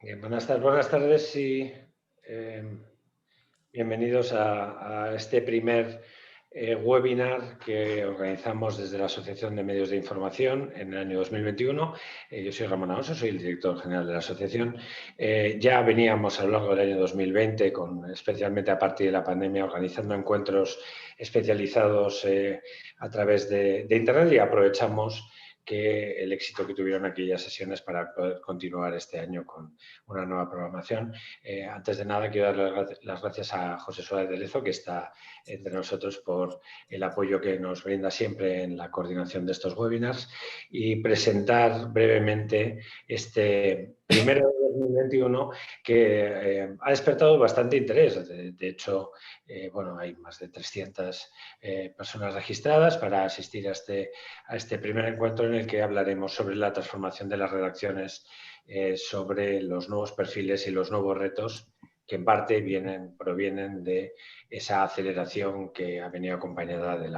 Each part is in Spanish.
Buenas tardes y eh, bienvenidos a este primer webinar que organizamos desde la Asociación de Medios de Información en el año 2021. Yo soy Ramón Alonso, soy el director general de la asociación. Ya veníamos a lo largo del año 2020, especialmente a partir de la pandemia, organizando encuentros especializados a través de Internet, y aprovechamos que el éxito que tuvieron aquellas sesiones para poder continuar este año con una nueva programación. Antes de nada, quiero dar las gracias a José Suárez de Lezo, que está entre nosotros, por el apoyo que nos brinda siempre en la coordinación de estos webinars, y presentar brevemente este primero de 2021 que ha despertado bastante interés. De hecho, bueno, hay más de 300 personas registradas para asistir a este primer encuentro, en el que hablaremos sobre la transformación de las redacciones, sobre los nuevos perfiles y los nuevos retos que en parte provienen de esa aceleración que ha venido acompañada de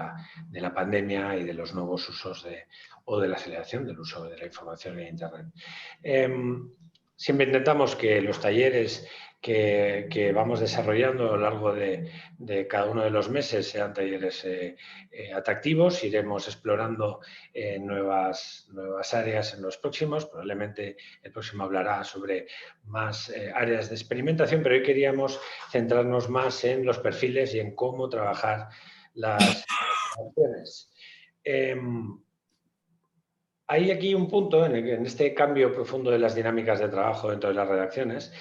la pandemia y de los nuevos usos o de la aceleración del uso de la información en Internet. Siempre intentamos que los talleres que vamos desarrollando a lo largo de cada uno de los meses sean talleres atractivos. Iremos explorando nuevas áreas en los próximos. Probablemente el próximo hablará sobre más áreas de experimentación, pero hoy queríamos centrarnos más en los perfiles y en cómo trabajar las acciones. Hay aquí un punto en este cambio profundo de las dinámicas de trabajo dentro de las redacciones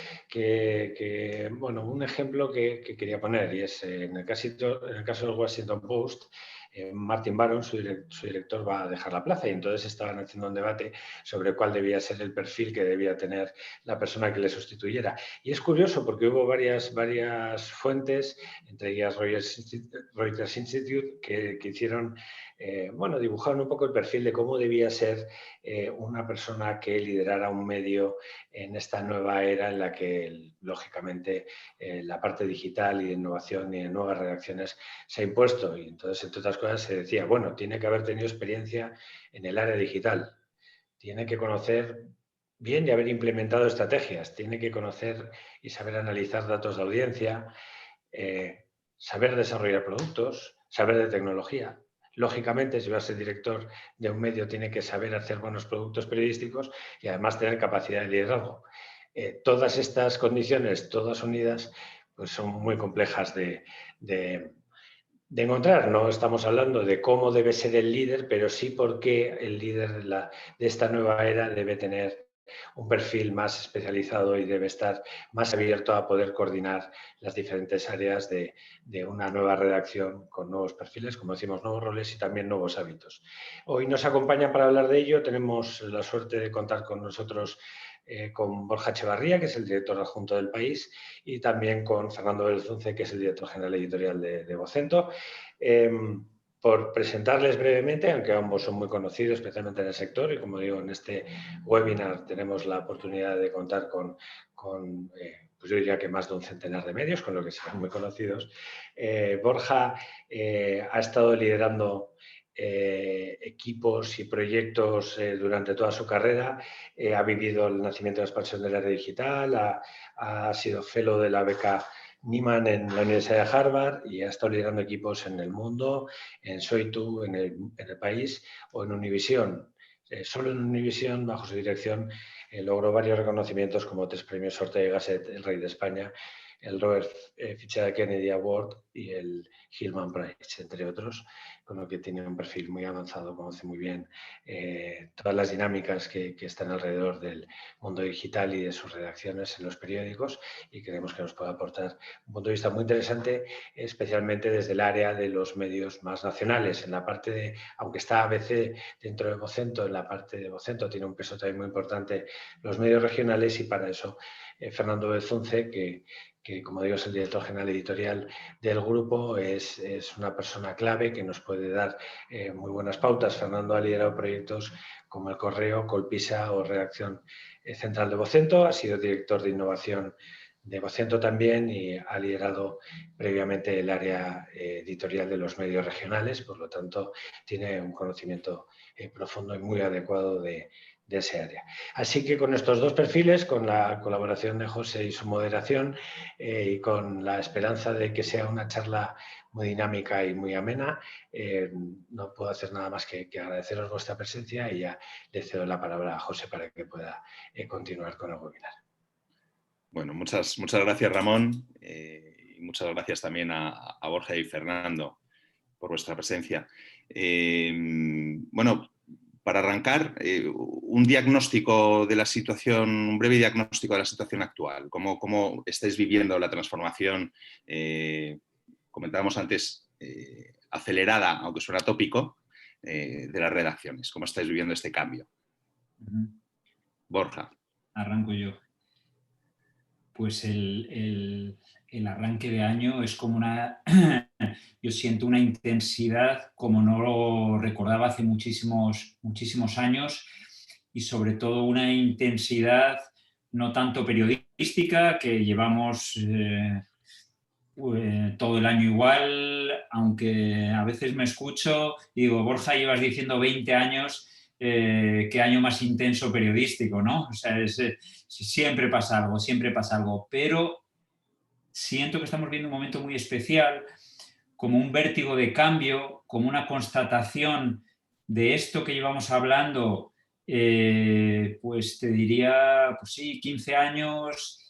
bueno, un ejemplo que quería poner, y es en el caso del Washington Post. Martin Baron, su director, va a dejar la plaza, y entonces estaban haciendo un debate sobre cuál debía ser el perfil que debía tener la persona que le sustituyera. Y es curioso porque hubo varias fuentes, entre ellas Reuters Institute, que hicieron, bueno, dibujaron un poco el perfil de cómo debía ser una persona que liderara un medio en esta nueva era en la que, lógicamente, la parte digital y de innovación y de nuevas redacciones se ha impuesto. Y entonces, entre otras cosas, se decía, bueno, tiene que haber tenido experiencia en el área digital, tiene que conocer bien y haber implementado estrategias, tiene que conocer y saber analizar datos de audiencia, saber desarrollar productos, saber de tecnología. Lógicamente, si va a ser director de un medio, tiene que saber hacer buenos productos periodísticos y además tener capacidad de liderazgo. Todas estas condiciones, todas unidas, pues son muy complejas de encontrar. No estamos hablando de cómo debe ser el líder, pero sí por qué el líder de esta nueva era debe tener un perfil más especializado y debe estar más abierto a poder coordinar las diferentes áreas de una nueva redacción, con nuevos perfiles, como decimos, nuevos roles y también nuevos hábitos. Hoy nos acompaña para hablar de ello. Tenemos la suerte de contar con nosotros con Borja Echevarría, que es el director adjunto del País, y también con Fernando Belzunce, que es el director general editorial de Vocento. Por presentarles brevemente, aunque ambos son muy conocidos, especialmente en el sector, y como digo, en este webinar tenemos la oportunidad de contar con pues yo diría que más de un centenar de medios, con lo que serán muy conocidos. Borja ha estado liderando equipos y proyectos durante toda su carrera. Ha vivido el nacimiento y la expansión del área digital, ha sido fellow de la beca Nieman en la Universidad de Harvard, y ha estado liderando equipos en El Mundo, en Soy2, en el País o en Univisión. Solo en Univisión, bajo su dirección, logró varios reconocimientos, como 3 premios Ortega y Gasset, el Rey de España, el Robert Fitzgerald Kennedy Award y el Hillman Prize, entre otros, con lo que tiene un perfil muy avanzado, conoce muy bien todas las dinámicas que están alrededor del mundo digital y de sus redacciones en los periódicos, y creemos que nos puede aportar un punto de vista muy interesante, especialmente desde el área de los medios más nacionales. En la parte de, aunque está ABC dentro de Vocento, en la parte de Vocento tiene un peso también muy importante los medios regionales, y para eso Fernando Belzunce, que como digo es el director general editorial del grupo, es una persona clave que nos puede dar muy buenas pautas. Fernando ha liderado proyectos como El Correo, Colpisa o Redacción Central de Vocento, ha sido director de innovación de Vocento también, y ha liderado previamente el área editorial de los medios regionales. Por lo tanto, tiene un conocimiento profundo y muy adecuado de de ese área. Así que con estos dos perfiles, con la colaboración de José y su moderación y con la esperanza de que sea una charla muy dinámica y muy amena, no puedo hacer nada más que agradeceros vuestra presencia y ya le cedo la palabra a José para que pueda continuar con el webinar. Bueno, muchas gracias, Ramón, y muchas gracias también a Borja y Fernando por vuestra presencia. Bueno, para arrancar, un diagnóstico de la situación, un breve diagnóstico de la situación actual. ¿Cómo estáis viviendo la transformación, comentábamos antes, acelerada, aunque suena tópico, de las redacciones? ¿Cómo estáis viviendo este cambio? Borja. Arranco yo. Pues el arranque de año es como yo siento una intensidad como no lo recordaba hace muchísimos años, y sobre todo una intensidad no tanto periodística, que llevamos todo el año igual, aunque a veces me escucho y digo, Borja, llevas diciendo 20 años, qué año más intenso periodístico, ¿no? O sea, siempre pasa algo, pero siento que estamos viendo un momento muy especial, como un vértigo de cambio, como una constatación de esto que llevamos hablando, pues te diría, pues sí, 15 años,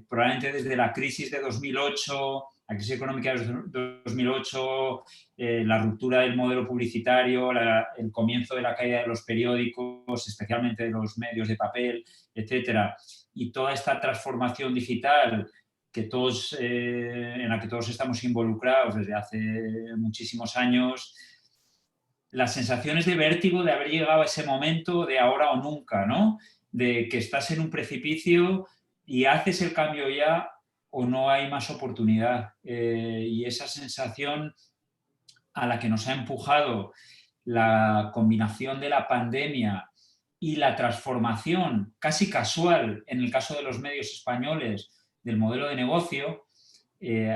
probablemente desde la crisis de 2008, la crisis económica de 2008, la ruptura del modelo publicitario, el comienzo de la caída de los periódicos, especialmente de los medios de papel, etcétera, y toda esta transformación digital en la que todos estamos involucrados desde hace muchísimos años. Las sensaciones de vértigo de haber llegado a ese momento de ahora o nunca, ¿no? De que estás en un precipicio y haces el cambio ya o no hay más oportunidad. Y esa sensación a la que nos ha empujado la combinación de la pandemia y la transformación casi casual, en el caso de los medios españoles, del modelo de negocio,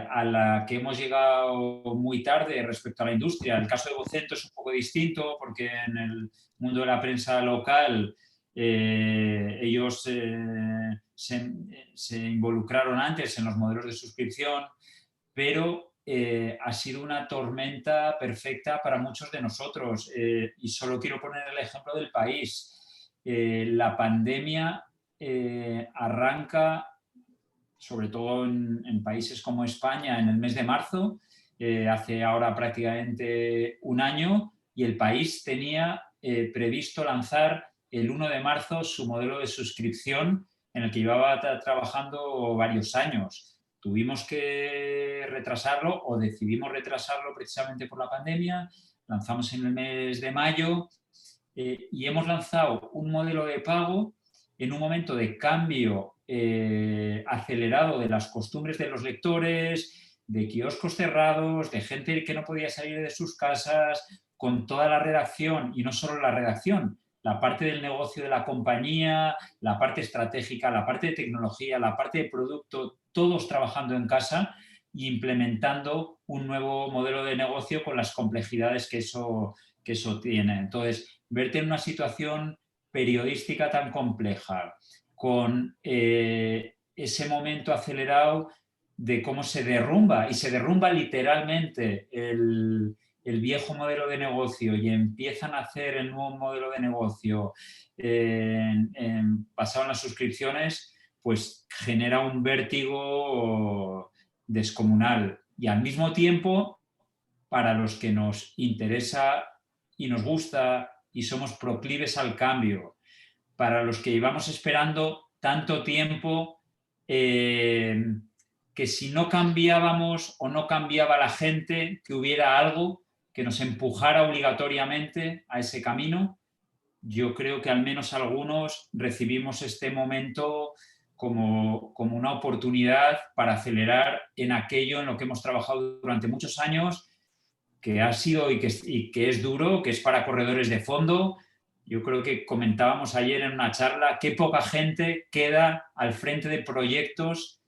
a la que hemos llegado muy tarde respecto a la industria. El caso de Vocento es un poco distinto porque en el mundo de la prensa local ellos se involucraron antes en los modelos de suscripción, pero ha sido una tormenta perfecta para muchos de nosotros. Y solo quiero poner el ejemplo del país. La pandemia arranca, sobre todo en países como España, en el mes de marzo, hace ahora prácticamente un año, y el país tenía previsto lanzar el 1 de marzo su modelo de suscripción en el que llevaba trabajando varios años. Tuvimos que retrasarlo o decidimos retrasarlo precisamente por la pandemia, lanzamos en el mes de mayo y hemos lanzado un modelo de pago en un momento de cambio acelerado de las costumbres de los lectores, de kioscos cerrados, de gente que no podía salir de sus casas, con toda la redacción, y no solo la redacción, la parte del negocio de la compañía, la parte estratégica, la parte de tecnología, la parte de producto, todos trabajando en casa e implementando un nuevo modelo de negocio con las complejidades que eso tiene. Entonces, verte en una situación periodística tan compleja, con ese momento acelerado de cómo se derrumba, y se derrumba literalmente el viejo modelo de negocio y empiezan a hacer el nuevo modelo de negocio basado en las suscripciones, pues genera un vértigo descomunal. Y al mismo tiempo, para los que nos interesa y nos gusta y somos proclives al cambio, para los que llevamos esperando tanto tiempo, que si no cambiábamos o no cambiaba la gente, que hubiera algo que nos empujara obligatoriamente a ese camino. Yo creo que al menos algunos recibimos este momento como una oportunidad para acelerar en aquello en lo que hemos trabajado durante muchos años, que ha sido y que es duro, que es para corredores de fondo. Yo creo que comentábamos ayer en una charla qué poca gente queda al frente de proyectos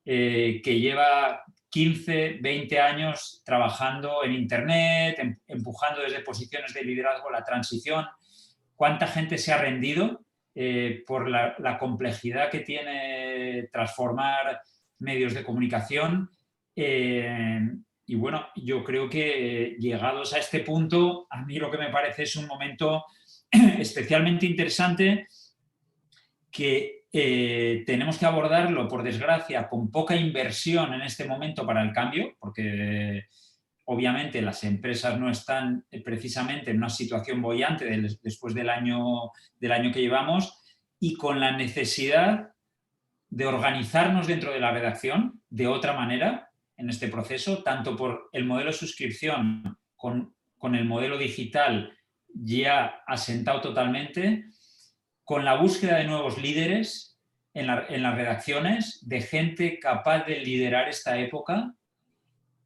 que lleva 15, 20 años trabajando en Internet, empujando desde posiciones de liderazgo la transición. cuánta gente se ha rendido por la complejidad que tiene transformar medios de comunicación. Y bueno, yo creo que llegados a este punto, a mí lo que me parece es un momento especialmente interesante que tenemos que abordarlo, por desgracia, con poca inversión en este momento para el cambio, porque obviamente las empresas no están precisamente en una situación boyante después del año que llevamos, y con la necesidad de organizarnos dentro de la redacción de otra manera en este proceso, tanto por el modelo de suscripción con el modelo digital ya asentado totalmente, con la búsqueda de nuevos líderes en las redacciones, de gente capaz de liderar esta época,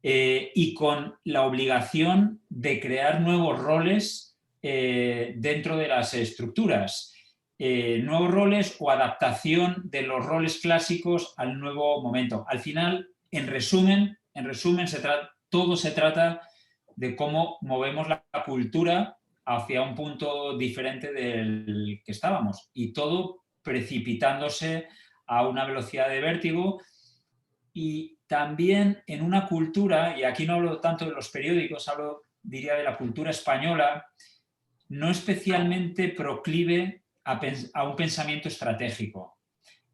y con la obligación de crear nuevos roles dentro de las estructuras. Nuevos roles o adaptación de los roles clásicos al nuevo momento. Al final, en resumen todo se trata de cómo movemos la cultura hacia un punto diferente del que estábamos, y todo precipitándose a una velocidad de vértigo. Y también en una cultura, y aquí no hablo tanto de los periódicos, diría de la cultura española, no especialmente proclive a un pensamiento estratégico.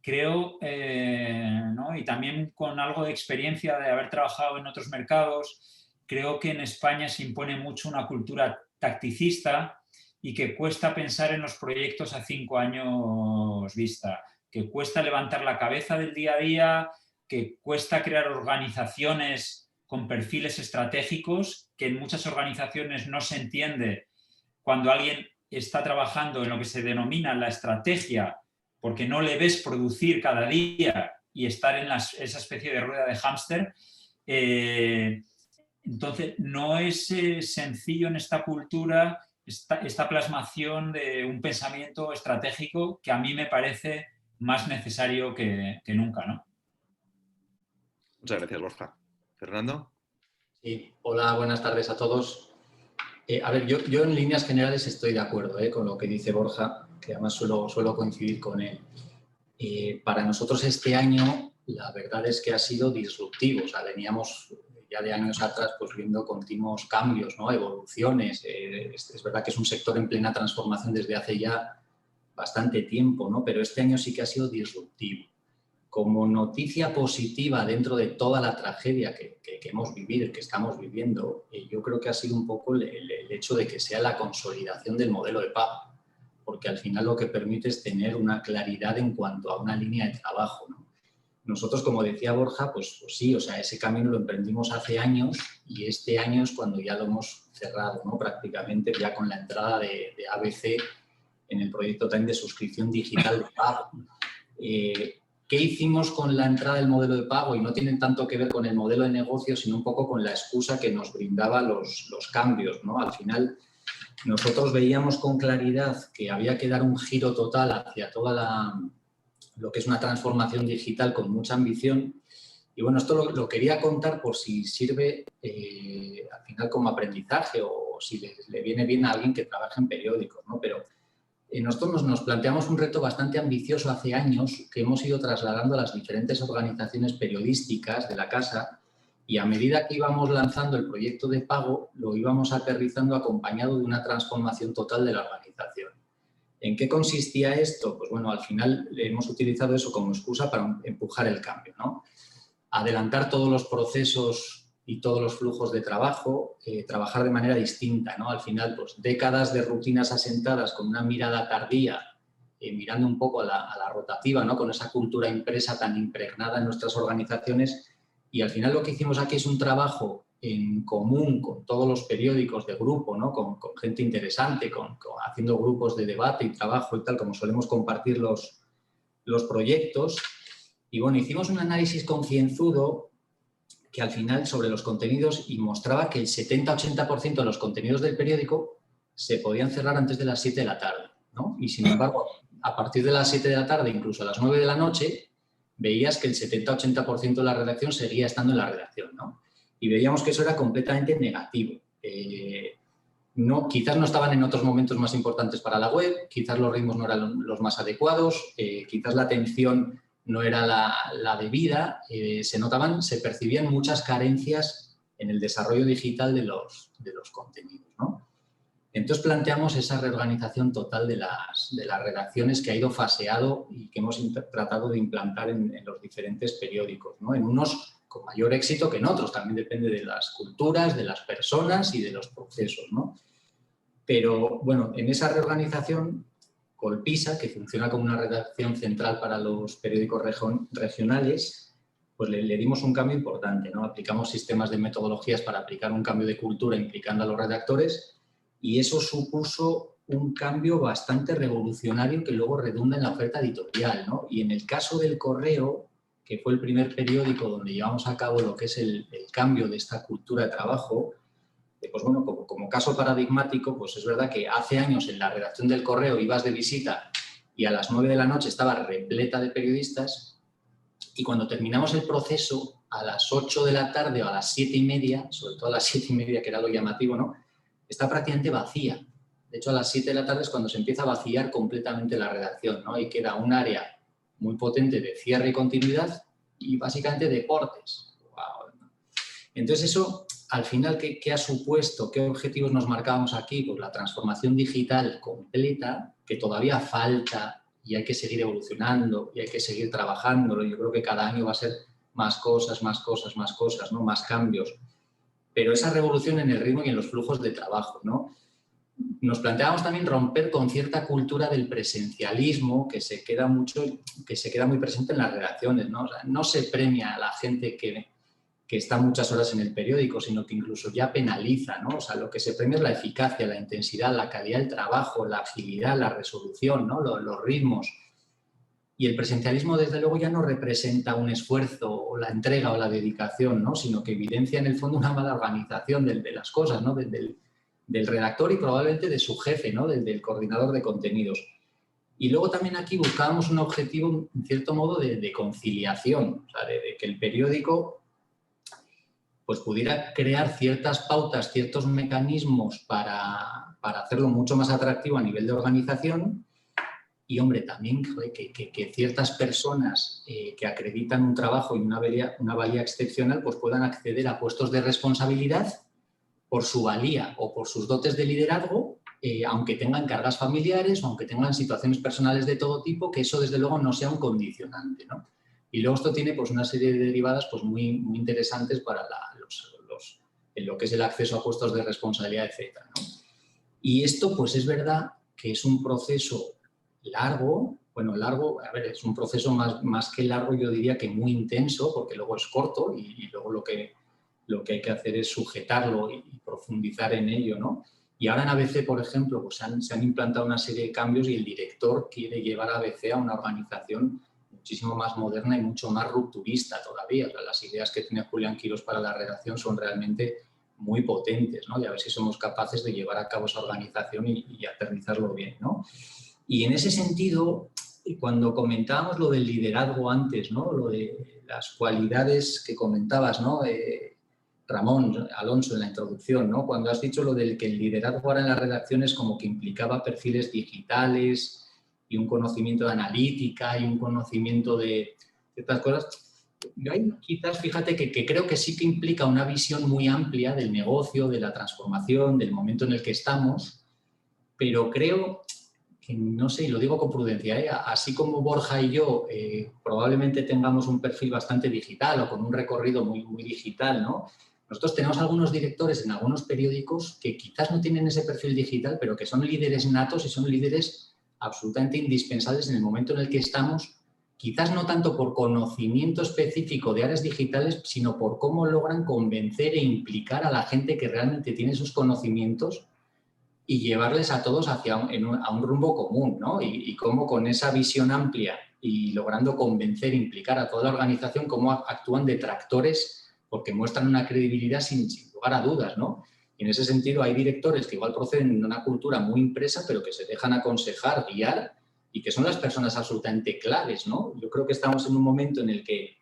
Creo, ¿no? Y también con algo de experiencia de haber trabajado en otros mercados, creo que en España se impone mucho una cultura tacticista y que cuesta pensar en los proyectos a 5 años vista, que cuesta levantar la cabeza del día a día, que cuesta crear organizaciones con perfiles estratégicos, que en muchas organizaciones no se entiende cuando alguien está trabajando en lo que se denomina la estrategia, porque no le ves producir cada día y estar en esa especie de rueda de hámster. Entonces, no es sencillo en esta cultura esta plasmación de un pensamiento estratégico que a mí me parece más necesario que nunca, ¿no? Muchas gracias, Borja. Fernando. Sí, hola, buenas tardes a todos. A ver, yo en líneas generales estoy de acuerdo con lo que dice Borja, que además suelo coincidir con él. Para nosotros este año la verdad es que ha sido disruptivo. O sea, veníamos ya de años atrás pues viendo continuos cambios, ¿no? Evoluciones. Es verdad que es un sector en plena transformación desde hace ya bastante tiempo, ¿no? Pero este año sí que ha sido disruptivo. Como noticia positiva dentro de toda la tragedia que hemos vivido y que estamos viviendo, yo creo que ha sido un poco el hecho de que sea la consolidación del modelo de pago, porque al final lo que permite es tener una claridad en cuanto a una línea de trabajo, ¿no? Nosotros, como decía Borja, pues sí, o sea, ese camino lo emprendimos hace años y este año es cuando ya lo hemos cerrado, ¿no? Prácticamente ya con la entrada de ABC en el proyecto también de suscripción digital de pago. ¿Qué hicimos con la entrada del modelo de pago? Y no tienen tanto que ver con el modelo de negocio, sino un poco con la excusa que nos brindaba los cambios, ¿no? Al final, nosotros veíamos con claridad que había que dar un giro total hacia toda lo que es una transformación digital con mucha ambición. Y bueno, esto lo quería contar por si sirve al final como aprendizaje o si le viene bien a alguien que trabaja en periódicos, ¿no? Pero nosotros nos planteamos un reto bastante ambicioso hace años que hemos ido trasladando a las diferentes organizaciones periodísticas de la casa, y a medida que íbamos lanzando el proyecto de pago lo íbamos aterrizando acompañado de una transformación total de la organización. ¿En qué consistía esto? Pues bueno, al final hemos utilizado eso como excusa para empujar el cambio, ¿no? Adelantar todos los procesos y todos los flujos de trabajo, trabajar de manera distinta, ¿no? Al final, pues décadas de rutinas asentadas con una mirada tardía, mirando un poco a la rotativa, ¿no? Con esa cultura impresa tan impregnada en nuestras organizaciones, y al final lo que hicimos aquí es un trabajo en común con todos los periódicos de grupo, ¿no? Con gente interesante, haciendo grupos de debate y trabajo y tal, como solemos compartir los proyectos. Y bueno, hicimos un análisis concienzudo que al final sobre los contenidos, y mostraba que el 70-80% de los contenidos del periódico se podían cerrar antes de las 7 de la tarde, ¿no? Y sin embargo, a partir de las 7 de la tarde, incluso a las 9 de la noche, veías que el 70-80% de la redacción seguía estando en la redacción, ¿no? Y veíamos que eso era completamente negativo. no, quizás no estaban en otros momentos más importantes para la web, quizás los ritmos no eran los más adecuados, quizás la atención no era la debida, se percibían muchas carencias en el desarrollo digital de los contenidos, ¿no? Entonces planteamos esa reorganización total de las redacciones que ha ido faseado y que hemos tratado de implantar en los diferentes periódicos, ¿no? En unos con mayor éxito que en otros, también depende de las culturas, de las personas y de los procesos, ¿no? Pero bueno, en esa reorganización, Colpisa, que funciona como una redacción central para los periódicos regionales, pues le dimos un cambio importante, ¿no? Aplicamos sistemas de metodologías para aplicar un cambio de cultura implicando a los redactores, y eso supuso un cambio bastante revolucionario que luego redunda en la oferta editorial, ¿no? Y en el caso del Correo, que fue el primer periódico donde llevamos a cabo lo que es el cambio de esta cultura de trabajo, pues bueno, como caso paradigmático, pues es verdad que hace años en la redacción del Correo ibas de visita y a las 9 de la noche estaba repleta de periodistas, y cuando terminamos el proceso, a las 8 de la tarde o a las 7:30, sobre todo a las 7:30, que era lo llamativo, ¿no?, está prácticamente vacía. De hecho, a las 7 de la tarde es cuando se empieza a vaciar completamente la redacción, ¿no? Y queda un área muy potente de cierre y continuidad y básicamente deportes. Wow. Entonces eso, al final, ¿qué ha supuesto? ¿Qué objetivos nos marcábamos aquí? Pues la transformación digital completa, que todavía falta y hay que seguir evolucionando y hay que seguir trabajándolo. Yo creo que cada año va a ser más cosas, ¿no? Más cambios. Pero esa revolución en el ritmo y en los flujos de trabajo, ¿no? Nos planteábamos también romper con cierta cultura del presencialismo que se queda muy presente en las redacciones, ¿no? O sea, no se premia a la gente que está muchas horas en el periódico, sino que incluso ya penaliza, ¿no? O sea, lo que se premia es la eficacia, la intensidad, la calidad del trabajo, la agilidad, la resolución, ¿no? Los ritmos. Y el presencialismo, desde luego, ya no representa un esfuerzo o la entrega o la dedicación, ¿no?, sino que evidencia en el fondo una mala organización de las cosas, ¿no?, del redactor y probablemente de su jefe, ¿no?, del coordinador de contenidos. Y luego también aquí buscábamos un objetivo, en cierto modo, de conciliación, o sea, de que el periódico pues pudiera crear ciertas pautas, ciertos mecanismos para hacerlo mucho más atractivo a nivel de organización. Y, hombre, también que ciertas personas que acreditan un trabajo y una valía excepcional pues puedan acceder a puestos de responsabilidad por su valía o por sus dotes de liderazgo, aunque tengan cargas familiares o aunque tengan situaciones personales de todo tipo, que eso, desde luego, no sea un condicionante, ¿no? Y luego esto tiene pues una serie de derivadas pues muy, muy interesantes para en lo que es el acceso a puestos de responsabilidad, etcétera, ¿no? Y esto, pues es verdad que es un proceso largo, a ver, es un proceso más que largo, yo diría que muy intenso, porque luego es corto y luego lo que hay que hacer es sujetarlo y profundizar en ello, ¿no? Y ahora en ABC, por ejemplo, pues se han implantado una serie de cambios y el director quiere llevar a ABC a una organización muchísimo más moderna y mucho más rupturista todavía. O sea, las ideas que tiene Julián Quirós para la redacción son realmente muy potentes, ¿no? Y a ver si somos capaces de llevar a cabo esa organización y aterrizarlo bien, ¿no? Y en ese sentido, cuando comentábamos lo del liderazgo antes, ¿no?, lo de las cualidades que comentabas, ¿no?, Ramón, Alonso, en la introducción, ¿no?, cuando has dicho lo del que el liderazgo ahora en las redacciones como que implicaba perfiles digitales y un conocimiento de analítica y un conocimiento de ciertas cosas, yo ahí quizás, fíjate que creo que sí que implica una visión muy amplia del negocio, de la transformación, del momento en el que estamos, pero creo que, no sé, y lo digo con prudencia, así como Borja y yo probablemente tengamos un perfil bastante digital o con un recorrido muy, muy digital, ¿no?, nosotros tenemos algunos directores en algunos periódicos que quizás no tienen ese perfil digital, pero que son líderes natos y son líderes absolutamente indispensables en el momento en el que estamos, quizás no tanto por conocimiento específico de áreas digitales, sino por cómo logran convencer e implicar a la gente que realmente tiene esos conocimientos y llevarles a todos a un rumbo común, ¿no? Y cómo con esa visión amplia y logrando convencer, implicar a toda la organización, cómo actúan de tractores porque muestran una credibilidad sin lugar a dudas, ¿no? Y en ese sentido hay directores que igual proceden de una cultura muy impresa, pero que se dejan aconsejar, guiar, y que son las personas absolutamente claves, ¿no? Yo creo que estamos en un momento en el que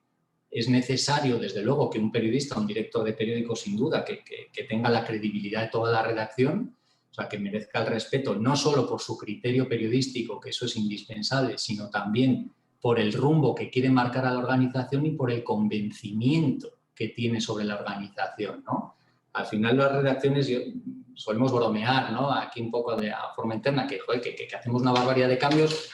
es necesario, desde luego, que un periodista, un director de periódico, sin duda, que tenga la credibilidad de toda la redacción, o sea, que merezca el respeto no solo por su criterio periodístico, que eso es indispensable, sino también por el rumbo que quiere marcar a la organización y por el convencimiento que tiene sobre la organización, ¿no? Al final las redacciones solemos bromear, ¿no? Aquí un poco de a forma interna, que, joder, que hacemos una barbaridad de cambios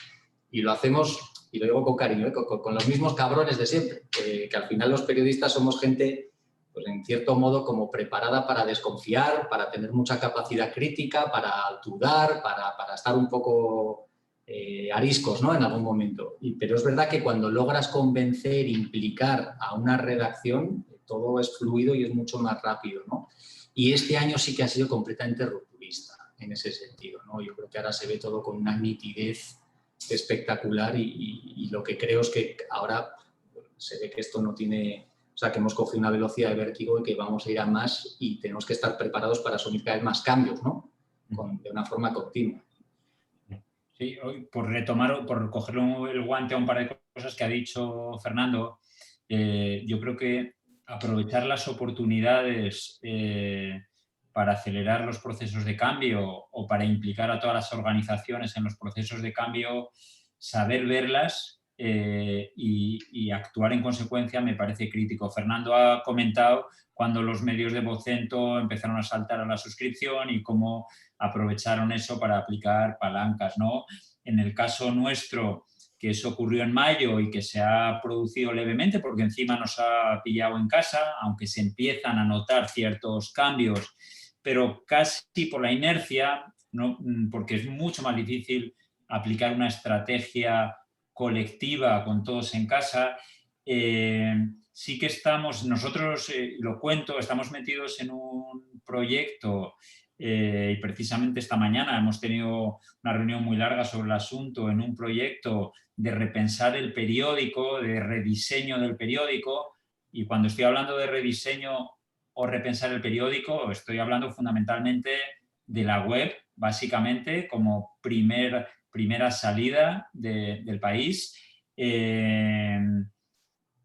y lo hacemos, y lo digo con cariño, ¿eh? con los mismos cabrones de siempre, que al final los periodistas somos gente, pues en cierto modo, como preparada para desconfiar, para tener mucha capacidad crítica, para dudar, para estar un poco ariscos, ¿no? En algún momento. Pero es verdad que cuando logras convencer, implicar a una redacción, todo es fluido y es mucho más rápido, ¿no? Y este año sí que ha sido completamente rupturista en ese sentido, ¿no? Yo creo que ahora se ve todo con una nitidez espectacular y lo que creo es que ahora se ve que esto no tiene... O sea, que hemos cogido una velocidad de vértigo y que vamos a ir a más y tenemos que estar preparados para asumir cada vez más cambios, ¿no? De una forma continua. Sí, por retomar, por coger el guante a un par de cosas que ha dicho Fernando, yo creo que aprovechar las oportunidades para acelerar los procesos de cambio o para implicar a todas las organizaciones en los procesos de cambio, saber verlas y actuar en consecuencia me parece crítico. Fernando ha comentado cuando los medios de Vocento empezaron a saltar a la suscripción y cómo aprovecharon eso para aplicar palancas, ¿no? En el caso nuestro, que eso ocurrió en mayo y que se ha producido levemente porque encima nos ha pillado en casa, aunque se empiezan a notar ciertos cambios, pero casi por la inercia, ¿no? Porque es mucho más difícil aplicar una estrategia colectiva con todos en casa. Sí que estamos, nosotros, lo cuento, estamos metidos en un proyecto y precisamente esta mañana hemos tenido una reunión muy larga sobre el asunto en un proyecto de repensar el periódico, de rediseño del periódico, y cuando estoy hablando de rediseño o repensar el periódico, estoy hablando fundamentalmente de la web, básicamente como primera salida del país,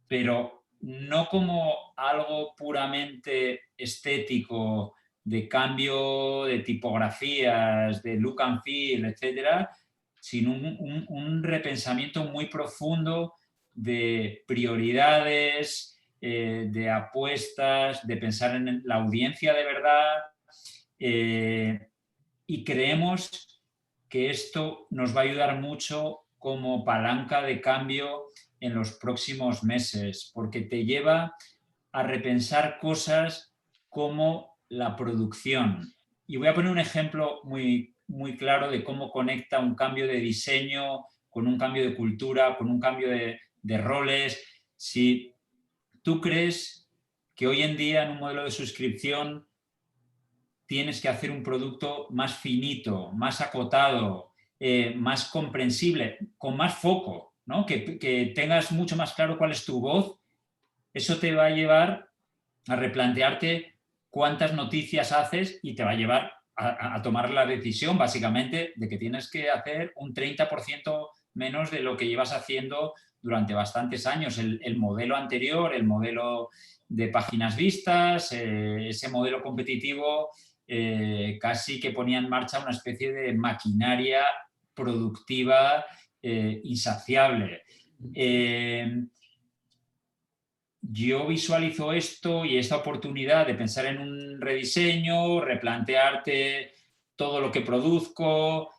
pero no como algo puramente estético, de cambio de tipografías, de look and feel, etcétera, sino un repensamiento muy profundo de prioridades, de apuestas, de pensar en la audiencia de verdad, y creemos que esto nos va a ayudar mucho como palanca de cambio en los próximos meses, porque te lleva a repensar cosas como la producción. Y voy a poner un ejemplo muy, muy claro de cómo conecta un cambio de diseño con un cambio de cultura, con un cambio de roles. Si tú crees que hoy en día en un modelo de suscripción tienes que hacer un producto más finito, más acotado, más comprensible, con más foco, ¿no? Que tengas mucho más claro cuál es tu voz, eso te va a llevar a replantearte cuántas noticias haces y te va a llevar a tomar la decisión, básicamente, de que tienes que hacer un 30% menos de lo que llevas haciendo durante bastantes años. El modelo anterior, el modelo de páginas vistas, ese modelo competitivo, casi que ponía en marcha una especie de maquinaria productiva insaciable. Yo visualizo esto y esta oportunidad de pensar en un rediseño, replantearte todo lo que produzco,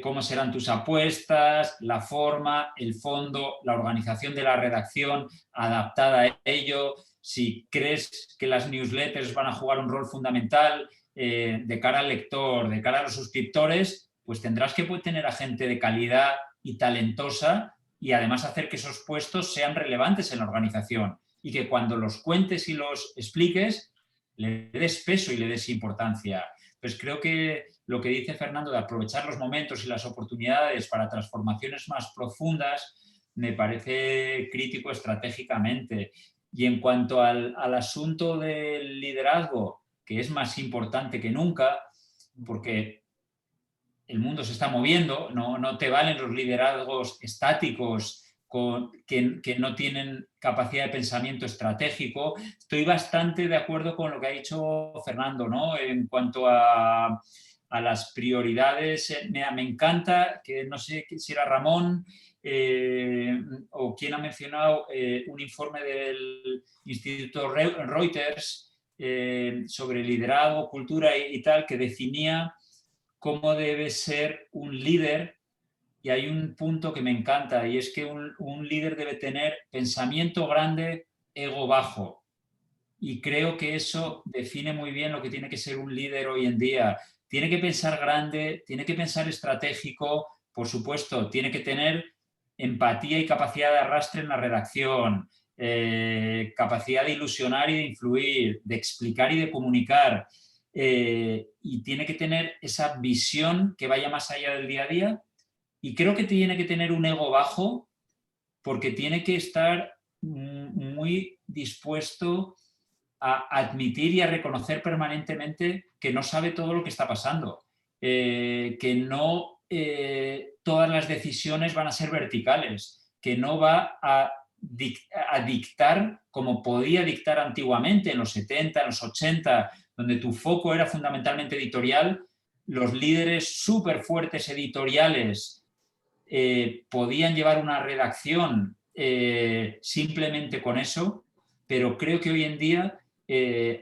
cómo serán tus apuestas, la forma, el fondo, la organización de la redacción adaptada a ello. Si crees que las newsletters van a jugar un rol fundamental de cara al lector, de cara a los suscriptores, pues tendrás que tener a gente de calidad y talentosa y además hacer que esos puestos sean relevantes en la organización y que cuando los cuentes y los expliques le des peso y le des importancia. Pues creo que lo que dice Fernando de aprovechar los momentos y las oportunidades para transformaciones más profundas me parece crítico estratégicamente. Y en cuanto al asunto del liderazgo, que es más importante que nunca, porque el mundo se está moviendo, no te valen los liderazgos estáticos que no tienen capacidad de pensamiento estratégico. Estoy bastante de acuerdo con lo que ha dicho Fernando, ¿no? En cuanto a a las prioridades. Me encanta, que no sé si era Ramón o quien ha mencionado un informe del Instituto Reuters sobre liderazgo, cultura y tal, que definía cómo debe ser un líder. Y hay un punto que me encanta, y es que un líder debe tener pensamiento grande, ego bajo. Y creo que eso define muy bien lo que tiene que ser un líder hoy en día. Tiene que pensar grande, tiene que pensar estratégico, por supuesto, tiene que tener empatía y capacidad de arrastre en la redacción, capacidad de ilusionar y de influir, de explicar y de comunicar. Y tiene que tener esa visión que vaya más allá del día a día. Y creo que tiene que tener un ego bajo, porque tiene que estar muy dispuesto a admitir y a reconocer permanentemente que no sabe todo lo que está pasando, que no todas las decisiones van a ser verticales, que no va a dictar como podía dictar antiguamente en los 70, en los 80, donde tu foco era fundamentalmente editorial. Los líderes súper fuertes editoriales podían llevar una redacción simplemente con eso, pero creo que hoy en día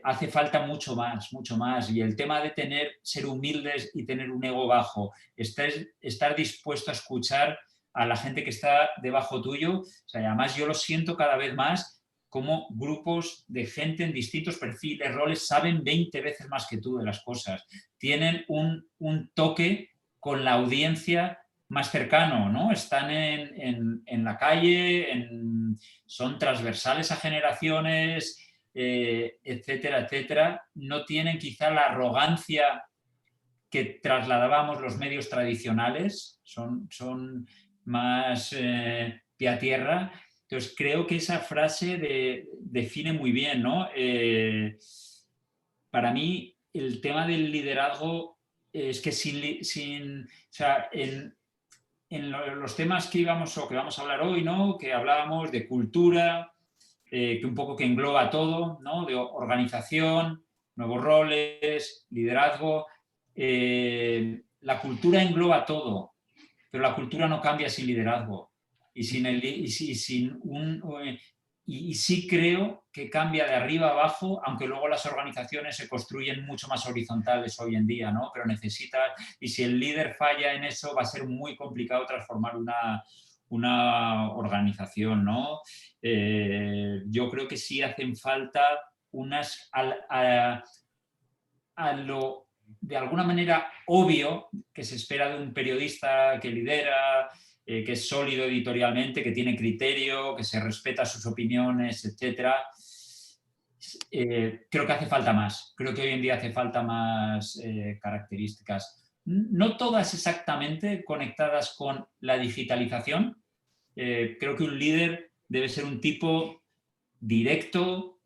hace falta mucho más. Y el tema de ser humildes y tener un ego bajo, estar dispuesto a escuchar a la gente que está debajo tuyo. O sea, además yo lo siento cada vez más, como grupos de gente en distintos perfiles, roles, saben 20 veces más que tú de las cosas. Tienen un toque con la audiencia más cercano, ¿no? Están en la calle, son transversales a generaciones, etcétera, etcétera. No tienen quizá la arrogancia que trasladábamos los medios tradicionales, son más pie a tierra. Entonces creo que esa frase define muy bien, ¿no? Para mí el tema del liderazgo es que o sea, en los temas que vamos a hablar hoy, ¿no? Que hablábamos de cultura, que un poco que engloba todo, ¿no? De organización, nuevos roles, liderazgo. La cultura engloba todo, pero la cultura no cambia sin liderazgo. Y sí creo que cambia de arriba a abajo, aunque luego las organizaciones se construyen mucho más horizontales hoy en día, ¿no? Pero y si el líder falla en eso, va a ser muy complicado transformar una organización, ¿no? Yo creo que sí hacen falta a lo de alguna manera obvio que se espera de un periodista que lidera, que es sólido editorialmente, que tiene criterio, que se respeta sus opiniones, etc. Creo que hace falta más. Creo que hoy en día hace falta más características. No todas exactamente conectadas con la digitalización. Creo que un líder debe ser un tipo directo,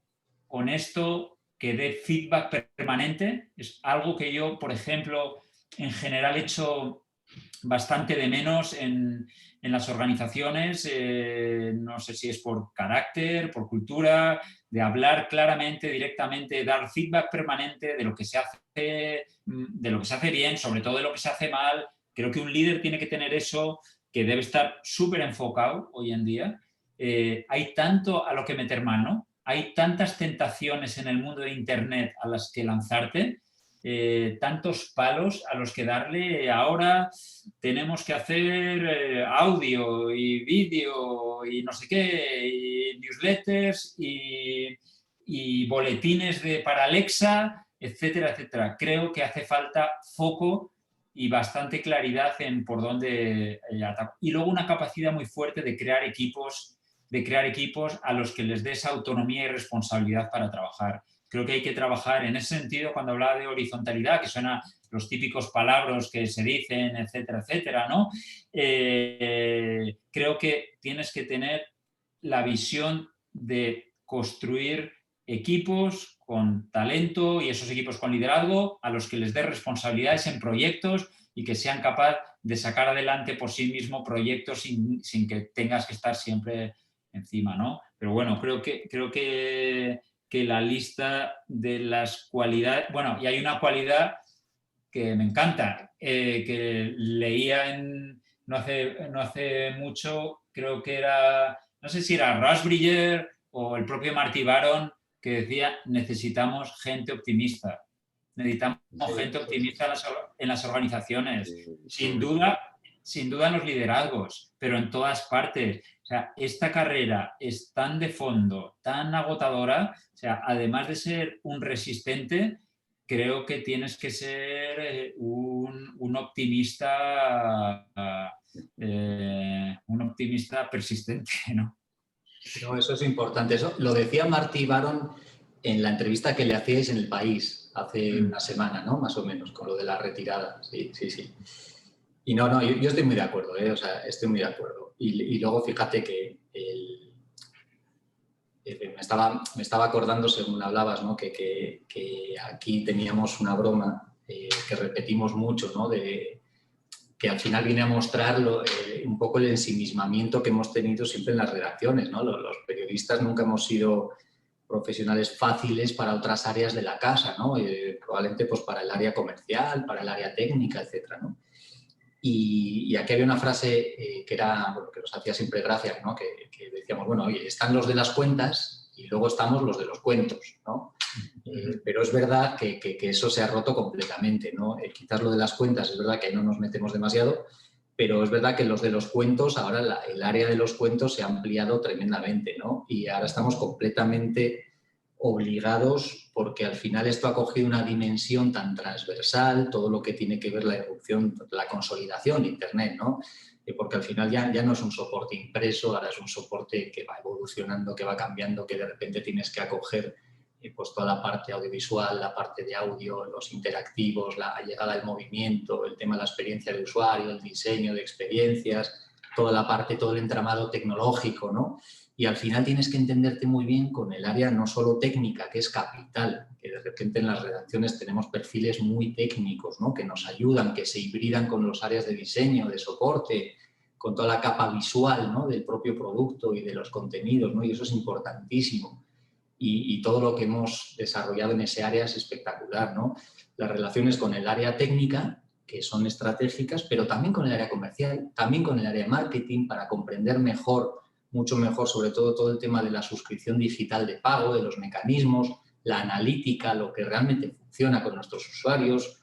honesto, que dé feedback permanente. Es algo que yo, por ejemplo, en general echo bastante de menos en las organizaciones. No sé si es por carácter, por cultura, de hablar claramente, directamente, dar feedback permanente de lo que se hace bien, sobre todo de lo que se hace mal. Creo que un líder tiene que tener eso, que debe estar súper enfocado hoy en día. Hay tanto a lo que meter mano, hay tantas tentaciones en el mundo de Internet a las que lanzarte, tantos palos a los que darle. Ahora tenemos que hacer audio y vídeo y no sé qué, y newsletters y boletines para Alexa, etcétera, etcétera. Creo que hace falta foco y bastante claridad en por dónde atacar. Y luego una capacidad muy fuerte de crear equipos a los que les des autonomía y responsabilidad para trabajar. Creo que hay que trabajar en ese sentido. Cuando hablaba de horizontalidad, que suena los típicos palabras que se dicen, etcétera, etcétera, ¿no? Creo que tienes que tener la visión de construir equipos con talento y esos equipos con liderazgo a los que les des responsabilidades en proyectos y que sean capaces de sacar adelante por sí mismo proyectos sin que tengas que estar siempre encima, ¿no? Pero bueno, creo que la lista de las cualidades... Bueno, y hay una cualidad que me encanta, que leía no hace mucho, creo que era, no sé si era Russ Bridger o el propio Marty Baron, que decía: necesitamos gente optimista. Necesitamos gente optimista en las organizaciones. Sin duda en los liderazgos, pero en todas partes. O sea, esta carrera es tan de fondo, tan agotadora. O sea, además de ser un resistente, creo que tienes que ser un optimista persistente, ¿no? No, eso es importante. Eso lo decía Marty Baron en la entrevista que le hacíais en El País hace una semana, ¿no? Más o menos, con lo de la retirada. Sí, sí, sí. Y no, yo estoy muy de acuerdo, ¿eh? O sea, estoy muy de acuerdo. Y luego fíjate que me estaba acordando, según hablabas, ¿no? Que aquí teníamos una broma que repetimos mucho, ¿no? Que al final viene a mostrar un poco el ensimismamiento que hemos tenido siempre en las redacciones, ¿no? Los periodistas nunca hemos sido profesionales fáciles para otras áreas de la casa, ¿no? Probablemente pues para el área comercial, para el área técnica, etcétera, ¿no? Y aquí había una frase que nos hacía siempre gracia, ¿no? Que decíamos, bueno, oye, están los de las cuentas y luego estamos los de los cuentos, ¿no? Pero es verdad que eso se ha roto completamente, ¿no? Quizás lo de las cuentas, es verdad que ahí no nos metemos demasiado, pero es verdad que los de los cuentos, ahora el área de los cuentos se ha ampliado tremendamente, ¿no? Y ahora estamos completamente obligados, porque al final esto ha cogido una dimensión tan transversal, todo lo que tiene que ver la irrupción, la consolidación de Internet, ¿no? Porque al final ya no es un soporte impreso, ahora es un soporte que va evolucionando, que va cambiando, que de repente tienes que acoger pues toda la parte audiovisual, la parte de audio, los interactivos, la llegada del movimiento, el tema de la experiencia de usuario, el diseño de experiencias, toda la parte, todo el entramado tecnológico, ¿no? Y al final tienes que entenderte muy bien con el área no solo técnica, que es capital, que de repente en las redacciones tenemos perfiles muy técnicos, ¿no? Que nos ayudan, que se hibridan con los áreas de diseño, de soporte, con toda la capa visual, ¿no? Del propio producto y de los contenidos, ¿no? Y eso es importantísimo. Y todo lo que hemos desarrollado en ese área es espectacular, ¿no? Las relaciones con el área técnica, que son estratégicas, pero también con el área comercial, también con el área de marketing, para comprender mucho mejor, sobre todo el tema de la suscripción digital de pago, de los mecanismos, la analítica, lo que realmente funciona con nuestros usuarios,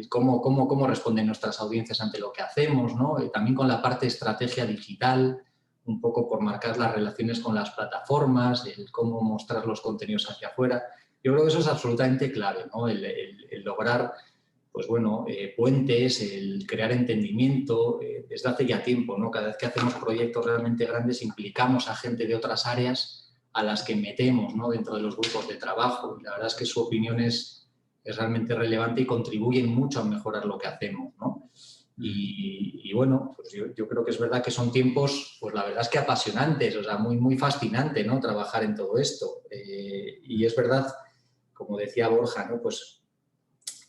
cómo responden nuestras audiencias ante lo que hacemos, ¿no? Y también con la parte de estrategia digital, un poco por marcar las relaciones con las plataformas, el cómo mostrar los contenidos hacia afuera. Yo creo que eso es absolutamente clave, ¿no? El lograr, pues bueno, puentes, el crear entendimiento, desde hace ya tiempo, ¿no? Cada vez que hacemos proyectos realmente grandes implicamos a gente de otras áreas a las que metemos, ¿no? Dentro de los grupos de trabajo. Y la verdad es que su opinión es realmente relevante y contribuyen mucho a mejorar lo que hacemos, ¿no? Y bueno, pues yo creo que es verdad que son tiempos, pues la verdad es que apasionantes, o sea, muy, muy fascinante, ¿no? Trabajar en todo esto. Y es verdad, como decía Borja, ¿no? Pues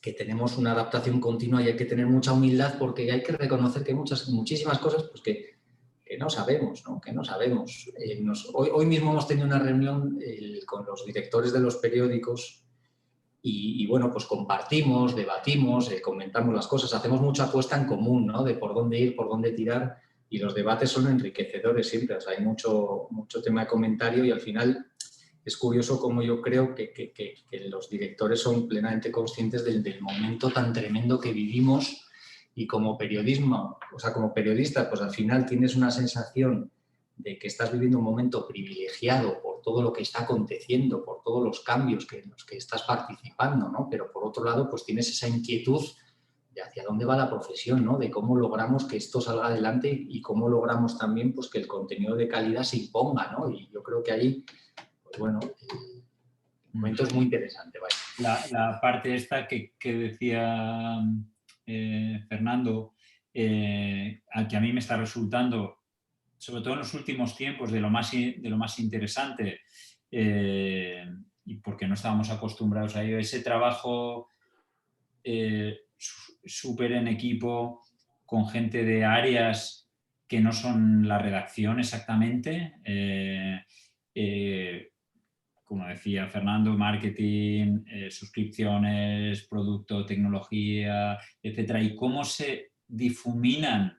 que tenemos una adaptación continua y hay que tener mucha humildad, porque hay que reconocer que hay muchísimas cosas pues que no sabemos, ¿no? Que no sabemos. Hoy mismo hemos tenido una reunión con los directores de los periódicos y bueno, pues compartimos, debatimos, comentamos las cosas, hacemos mucha apuesta en común, ¿no? De por dónde ir, por dónde tirar, y los debates son enriquecedores siempre. O sea, hay mucho tema de comentario y al final es curioso cómo yo creo que los directores son plenamente conscientes del momento tan tremendo que vivimos, y como periodista, pues al final tienes una sensación de que estás viviendo un momento privilegiado por todo lo que está aconteciendo, por todos los cambios en los que estás participando, ¿no? Pero por otro lado, pues tienes esa inquietud de hacia dónde va la profesión, ¿no? De cómo logramos que esto salga adelante y cómo logramos también pues, que el contenido de calidad se imponga, ¿no? Y yo creo que ahí, pues bueno, el momento es muy interesante. Vaya. La parte esta que decía Fernando, que a mí me está resultando, sobre todo en los últimos tiempos, de lo más interesante, y porque no estábamos acostumbrados a ello, ese trabajo súper en equipo, con gente de áreas que no son la redacción exactamente, como decía Fernando, marketing, suscripciones, producto, tecnología, etcétera, y cómo se difuminan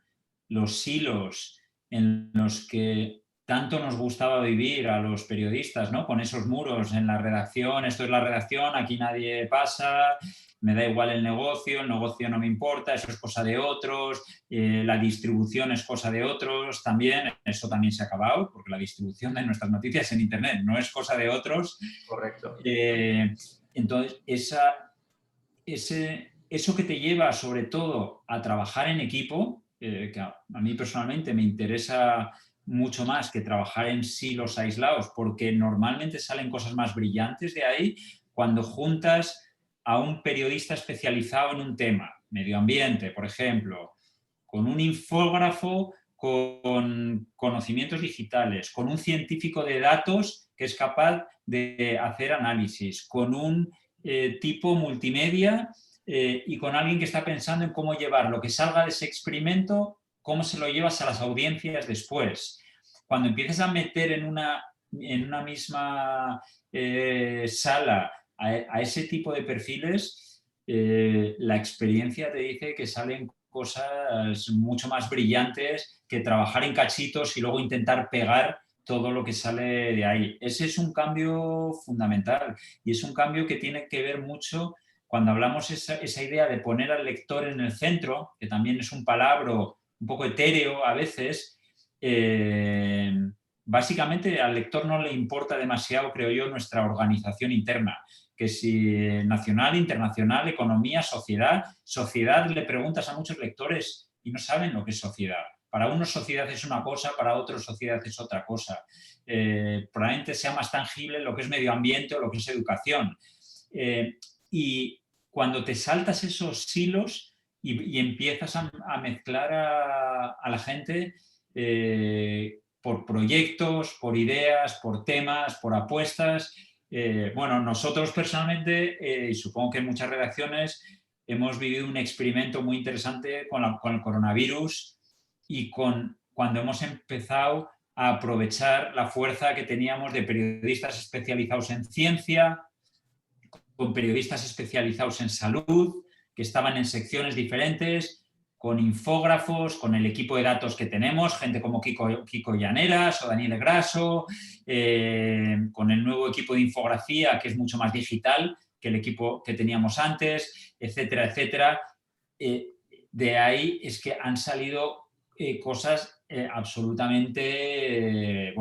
los silos en los que tanto nos gustaba vivir a los periodistas, ¿no? Con esos muros en la redacción, esto es la redacción, aquí nadie pasa, me da igual el negocio no me importa, eso es cosa de otros, la distribución es cosa de otros también, eso también se ha acabado, porque la distribución de nuestras noticias en Internet no es cosa de otros. Correcto. Entonces, eso que te lleva sobre todo a trabajar en equipo, que a mí personalmente me interesa mucho más que trabajar en silos aislados, porque normalmente salen cosas más brillantes de ahí cuando juntas a un periodista especializado en un tema, medio ambiente, por ejemplo, con un infógrafo con conocimientos digitales, con un científico de datos que es capaz de hacer análisis, con un tipo multimedia y con alguien que está pensando en cómo llevar lo que salga de ese experimento, cómo se lo llevas a las audiencias después. Cuando empiezas a meter en una misma sala a ese tipo de perfiles, la experiencia te dice que salen cosas mucho más brillantes que trabajar en cachitos y luego intentar pegar todo lo que sale de ahí. Ese es un cambio fundamental y es un cambio que tiene que ver mucho cuando hablamos esa idea de poner al lector en el centro, que también es un palabra un poco etéreo a veces. Básicamente al lector no le importa demasiado, creo yo, nuestra organización interna, que si nacional, internacional, economía, sociedad. Sociedad le preguntas a muchos lectores y no saben lo que es sociedad. Para unos sociedad es una cosa, para otros sociedad es otra cosa. Probablemente sea más tangible lo que es medio ambiente o lo que es educación. Y cuando te saltas esos silos y empiezas a mezclar a la gente por proyectos, por ideas, por temas, por apuestas. Bueno, nosotros personalmente, y supongo que en muchas redacciones, hemos vivido un experimento muy interesante con el coronavirus y cuando hemos empezado a aprovechar la fuerza que teníamos de periodistas especializados en ciencia, con periodistas especializados en salud, que estaban en secciones diferentes, con infógrafos, con el equipo de datos que tenemos, gente como Kiko Llaneras o Daniel Grasso, con el nuevo equipo de infografía, que es mucho más digital que el equipo que teníamos antes, etcétera, etcétera. De ahí es que han salido cosas absolutamente,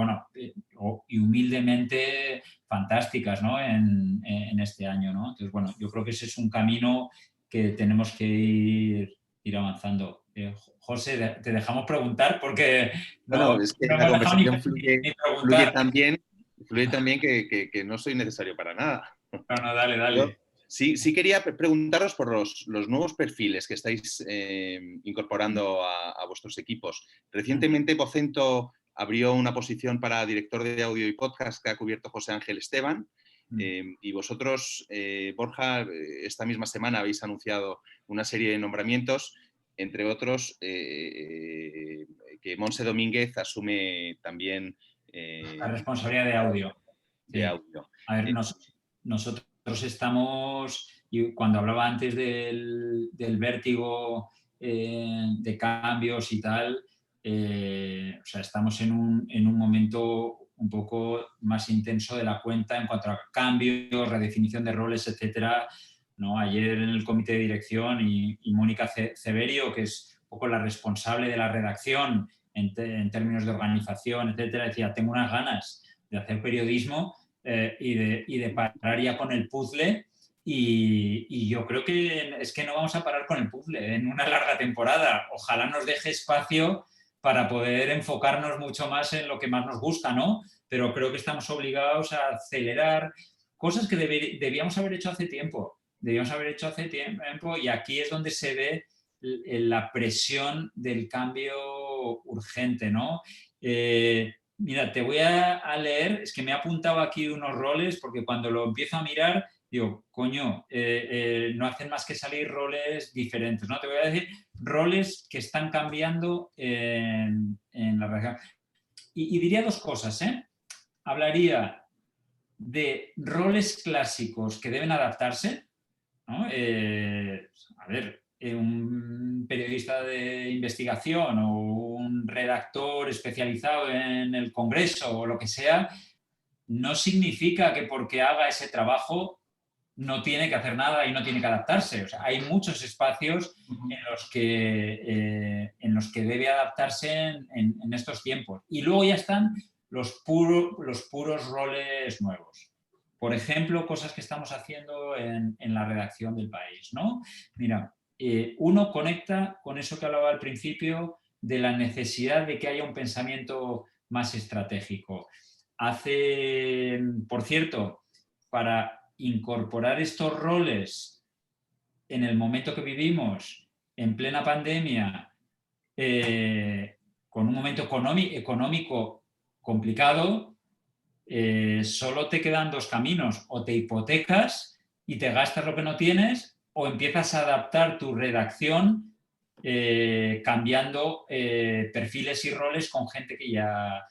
y humildemente fantásticas, ¿no? en este año, ¿no? Entonces, bueno, yo creo que ese es un camino que tenemos que ir avanzando. José, te dejamos preguntar porque es que la conversación fluye también que no soy necesario para nada. No, dale. Sí quería preguntaros por los nuevos perfiles que estáis incorporando a vuestros equipos. Recientemente Vocento abrió una posición para director de audio y podcast que ha cubierto José Ángel Esteban. Y vosotros, Borja, esta misma semana habéis anunciado una serie de nombramientos, entre otros que Montse Domínguez asume también la responsabilidad de audio. De audio. A ver, nosotros estamos, y cuando hablaba antes del vértigo de cambios y tal, o sea, estamos en un momento un poco más intenso de la cuenta en cuanto a cambios, redefinición de roles, etcétera, ¿no? Ayer en el comité de dirección y Mónica Ceberio, que es un poco la responsable de la redacción en términos de organización, etcétera, decía, tengo unas ganas de hacer periodismo y de parar ya con el puzzle y yo creo que es que no vamos a parar con el puzzle en una larga temporada. Ojalá nos deje espacio para poder enfocarnos mucho más en lo que más nos gusta, ¿no? Pero creo que estamos obligados a acelerar cosas que debíamos haber hecho hace tiempo. Y aquí es donde se ve la presión del cambio urgente, ¿no? Mira, te voy a leer, es que me he apuntado aquí unos roles porque cuando lo empiezo a mirar digo, coño, no hacen más que salir roles diferentes, ¿no? Te voy a decir roles que están cambiando en la región. Y diría dos cosas, ¿eh? Hablaría de roles clásicos que deben adaptarse, ¿no? A ver, un periodista de investigación o un redactor especializado en el Congreso o lo que sea, no significa que porque haga ese trabajo no tiene que hacer nada y no tiene que adaptarse. O sea, hay muchos espacios en los que debe adaptarse en estos tiempos. Y luego ya están los puros roles nuevos. Por ejemplo, cosas que estamos haciendo en la redacción del País, ¿no? Mira, uno conecta con eso que hablaba al principio de la necesidad de que haya un pensamiento más estratégico. Por cierto, para incorporar estos roles en el momento que vivimos, en plena pandemia, con un momento económico complicado, solo te quedan dos caminos: o te hipotecas y te gastas lo que no tienes, o empiezas a adaptar tu redacción cambiando perfiles y roles con gente que ya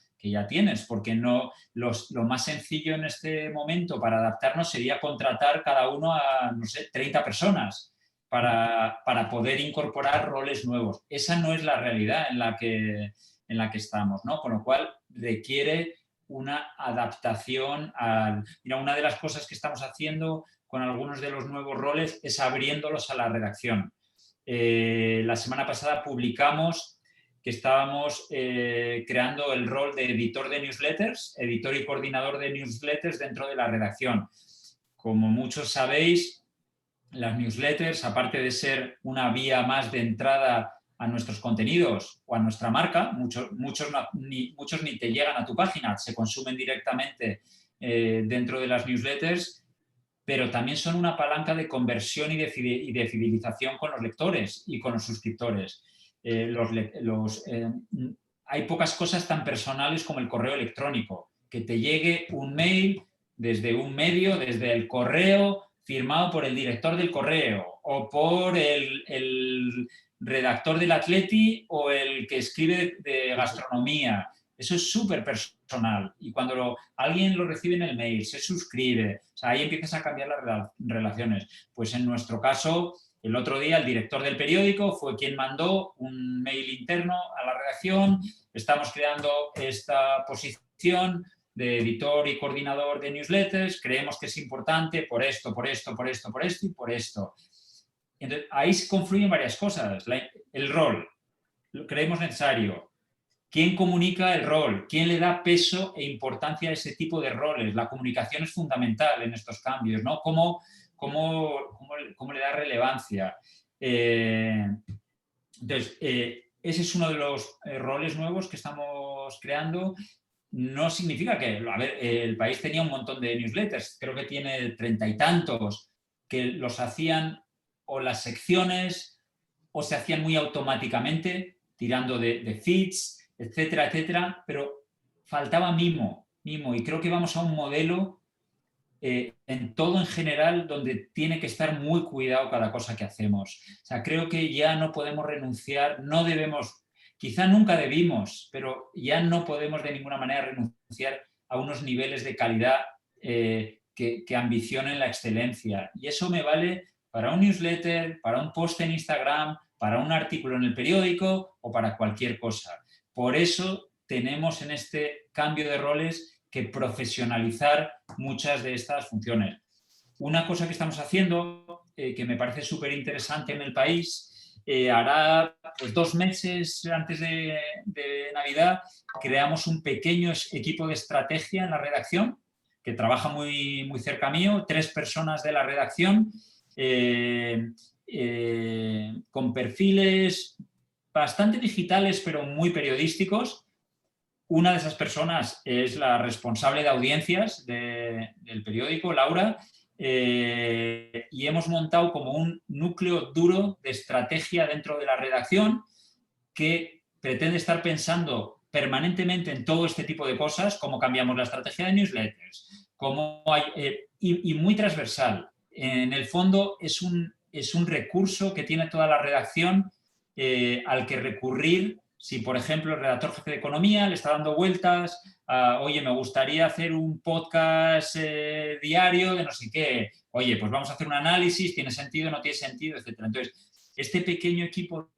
tienes, porque no, lo más sencillo en este momento para adaptarnos sería contratar cada uno a, no sé, 30 personas para poder incorporar roles nuevos. Esa no es la realidad en la que estamos, ¿no? Con lo cual requiere una adaptación Mira, una de las cosas que estamos haciendo con algunos de los nuevos roles es abriéndolos a la redacción. La semana pasada publicamos que estábamos creando el rol de editor de newsletters, editor y coordinador de newsletters dentro de la redacción. Como muchos sabéis, las newsletters, aparte de ser una vía más de entrada a nuestros contenidos o a nuestra marca, muchos ni te llegan a tu página, se consumen directamente dentro de las newsletters, pero también son una palanca de conversión y de fidelización con los lectores y con los suscriptores. Hay pocas cosas tan personales como el correo electrónico, que te llegue un mail desde un medio, desde el correo, firmado por el director del correo o por el redactor del Atleti o el que escribe de gastronomía. Eso es súper personal. Y cuando alguien lo recibe en el mail, se suscribe, o sea, ahí empiezas a cambiar las relaciones. Pues en nuestro caso, el otro día el director del periódico fue quien mandó un mail interno a la redacción. Estamos creando esta posición de editor y coordinador de newsletters. Creemos que es importante por esto, por esto, por esto, por esto y por esto. Entonces, ahí se confluyen varias cosas. El rol, lo creemos necesario. ¿Quién comunica el rol? ¿Quién le da peso e importancia a ese tipo de roles? La comunicación es fundamental en estos cambios, ¿no? ¿Cómo le da relevancia? Entonces, ese es uno de los roles nuevos que estamos creando. No significa que, a ver, el País tenía un montón de newsletters, creo que tiene 30 y tantos, que los hacían o las secciones o se hacían muy automáticamente, tirando de feeds, etcétera, etcétera, pero faltaba mimo, y creo que vamos a un modelo en todo en general donde tiene que estar muy cuidado cada cosa que hacemos. O sea, creo que ya no podemos renunciar, no debemos, quizá nunca debimos, pero ya no podemos de ninguna manera renunciar a unos niveles de calidad que ambicionen la excelencia. Y eso me vale para un newsletter, para un post en Instagram, para un artículo en el periódico o para cualquier cosa. Por eso tenemos en este cambio de roles que profesionalizar muchas de estas funciones. Una cosa que estamos haciendo, que me parece súper interesante en el País, hará pues, 2 meses antes de Navidad, creamos un pequeño equipo de estrategia en la redacción, que trabaja muy, muy cerca mío, 3 personas de la redacción, con perfiles bastante digitales, pero muy periodísticos. Una de esas personas es la responsable de audiencias del periódico, Laura, y hemos montado como un núcleo duro de estrategia dentro de la redacción que pretende estar pensando permanentemente en todo este tipo de cosas, cómo cambiamos la estrategia de newsletters, y muy transversal. En el fondo es un recurso que tiene toda la redacción al que recurrir si, por ejemplo, el redactor jefe de economía le está dando vueltas oye, me gustaría hacer un podcast diario de no sé qué. Oye, pues vamos a hacer un análisis, ¿tiene sentido, no tiene sentido, etcétera? Entonces, este pequeño equipo,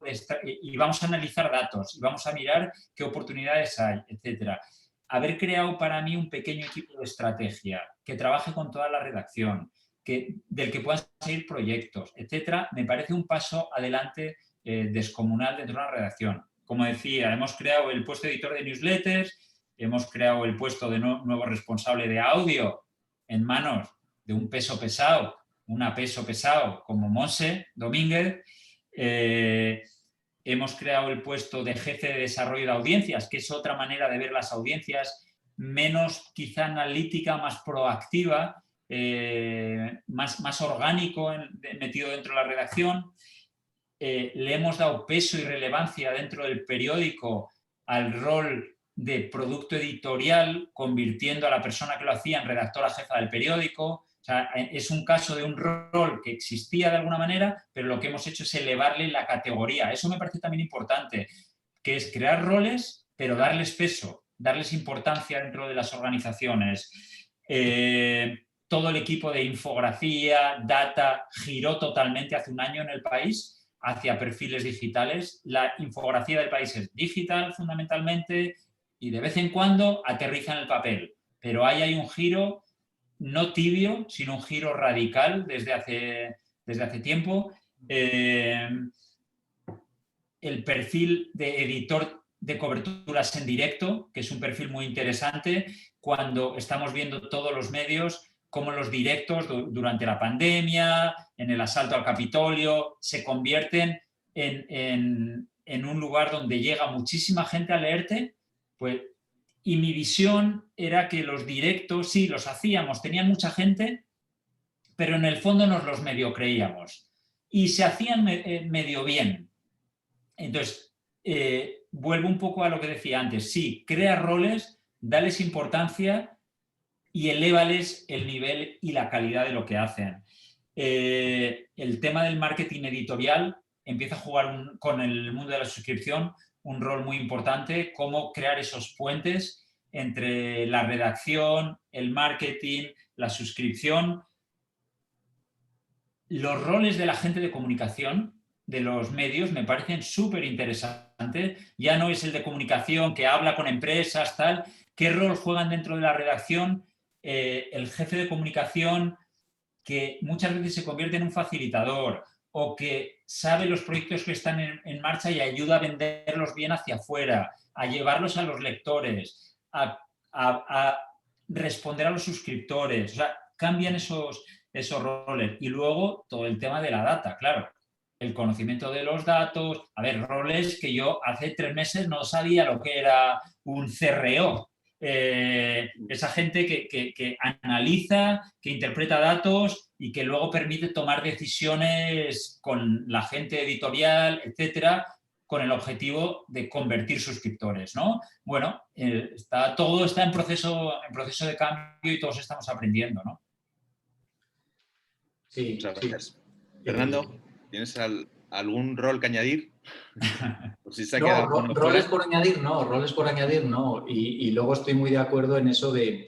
y vamos a analizar datos, y vamos a mirar qué oportunidades hay, etcétera. Haber creado para mí un pequeño equipo de estrategia que trabaje con toda la redacción, del que puedan salir proyectos, etcétera, me parece un paso adelante descomunal dentro de una redacción. Como decía, hemos creado el puesto de editor de newsletters, hemos creado el puesto de nuevo responsable de audio en manos de un peso pesado, una peso pesado como Monse Domínguez. Hemos creado el puesto de jefe de desarrollo de audiencias, que es otra manera de ver las audiencias, menos quizá analítica, más proactiva, más orgánico metido dentro de la redacción. Le hemos dado peso y relevancia dentro del periódico al rol de producto editorial, convirtiendo a la persona que lo hacía en redactora jefa del periódico. O sea, es un caso de un rol que existía de alguna manera, pero lo que hemos hecho es elevarle la categoría. Eso me parece también importante, que es crear roles, pero darles peso, darles importancia dentro de las organizaciones. Todo el equipo de infografía, data, giró totalmente hace un año en el país hacia perfiles digitales. La infografía del país es digital fundamentalmente y de vez en cuando aterriza en el papel. Pero ahí hay un giro no tibio, sino un giro radical desde hace tiempo. El perfil de editor de coberturas en directo, que es un perfil muy interesante cuando estamos viendo todos los medios cómo los directos durante la pandemia, en el asalto al Capitolio, se convierten en un lugar donde llega muchísima gente a leerte, pues, y mi visión era que los directos, sí, los hacíamos, tenían mucha gente, pero en el fondo nos los medio creíamos. Y se hacían medio bien. Entonces, vuelvo un poco a lo que decía antes. Sí, crea roles, dales importancia y elévales el nivel y la calidad de lo que hacen. El tema del marketing editorial empieza a jugar con el mundo de la suscripción un rol muy importante, cómo crear esos puentes entre la redacción, el marketing, la suscripción. Los roles de la gente de comunicación, de los medios, me parecen súper interesantes. Ya no es el de comunicación que habla con empresas, tal. ¿Qué rol juegan dentro de la redacción? El jefe de comunicación, que muchas veces se convierte en un facilitador o que sabe los proyectos que están en marcha y ayuda a venderlos bien hacia afuera, a llevarlos a los lectores, a responder a los suscriptores. O sea, cambian esos roles. Y luego todo el tema de la data, claro. El conocimiento de los datos. A ver, roles que yo hace 3 meses no sabía lo que era un CRO. Esa gente que analiza, que interpreta datos y que luego permite tomar decisiones con la gente editorial, etcétera, con el objetivo de convertir suscriptores, ¿no? Bueno, todo está en proceso de cambio y todos estamos aprendiendo, ¿no? Sí. Muchas gracias. Fernando, ¿tienes algún rol que añadir? No, roles por añadir no. Y luego estoy muy de acuerdo en eso de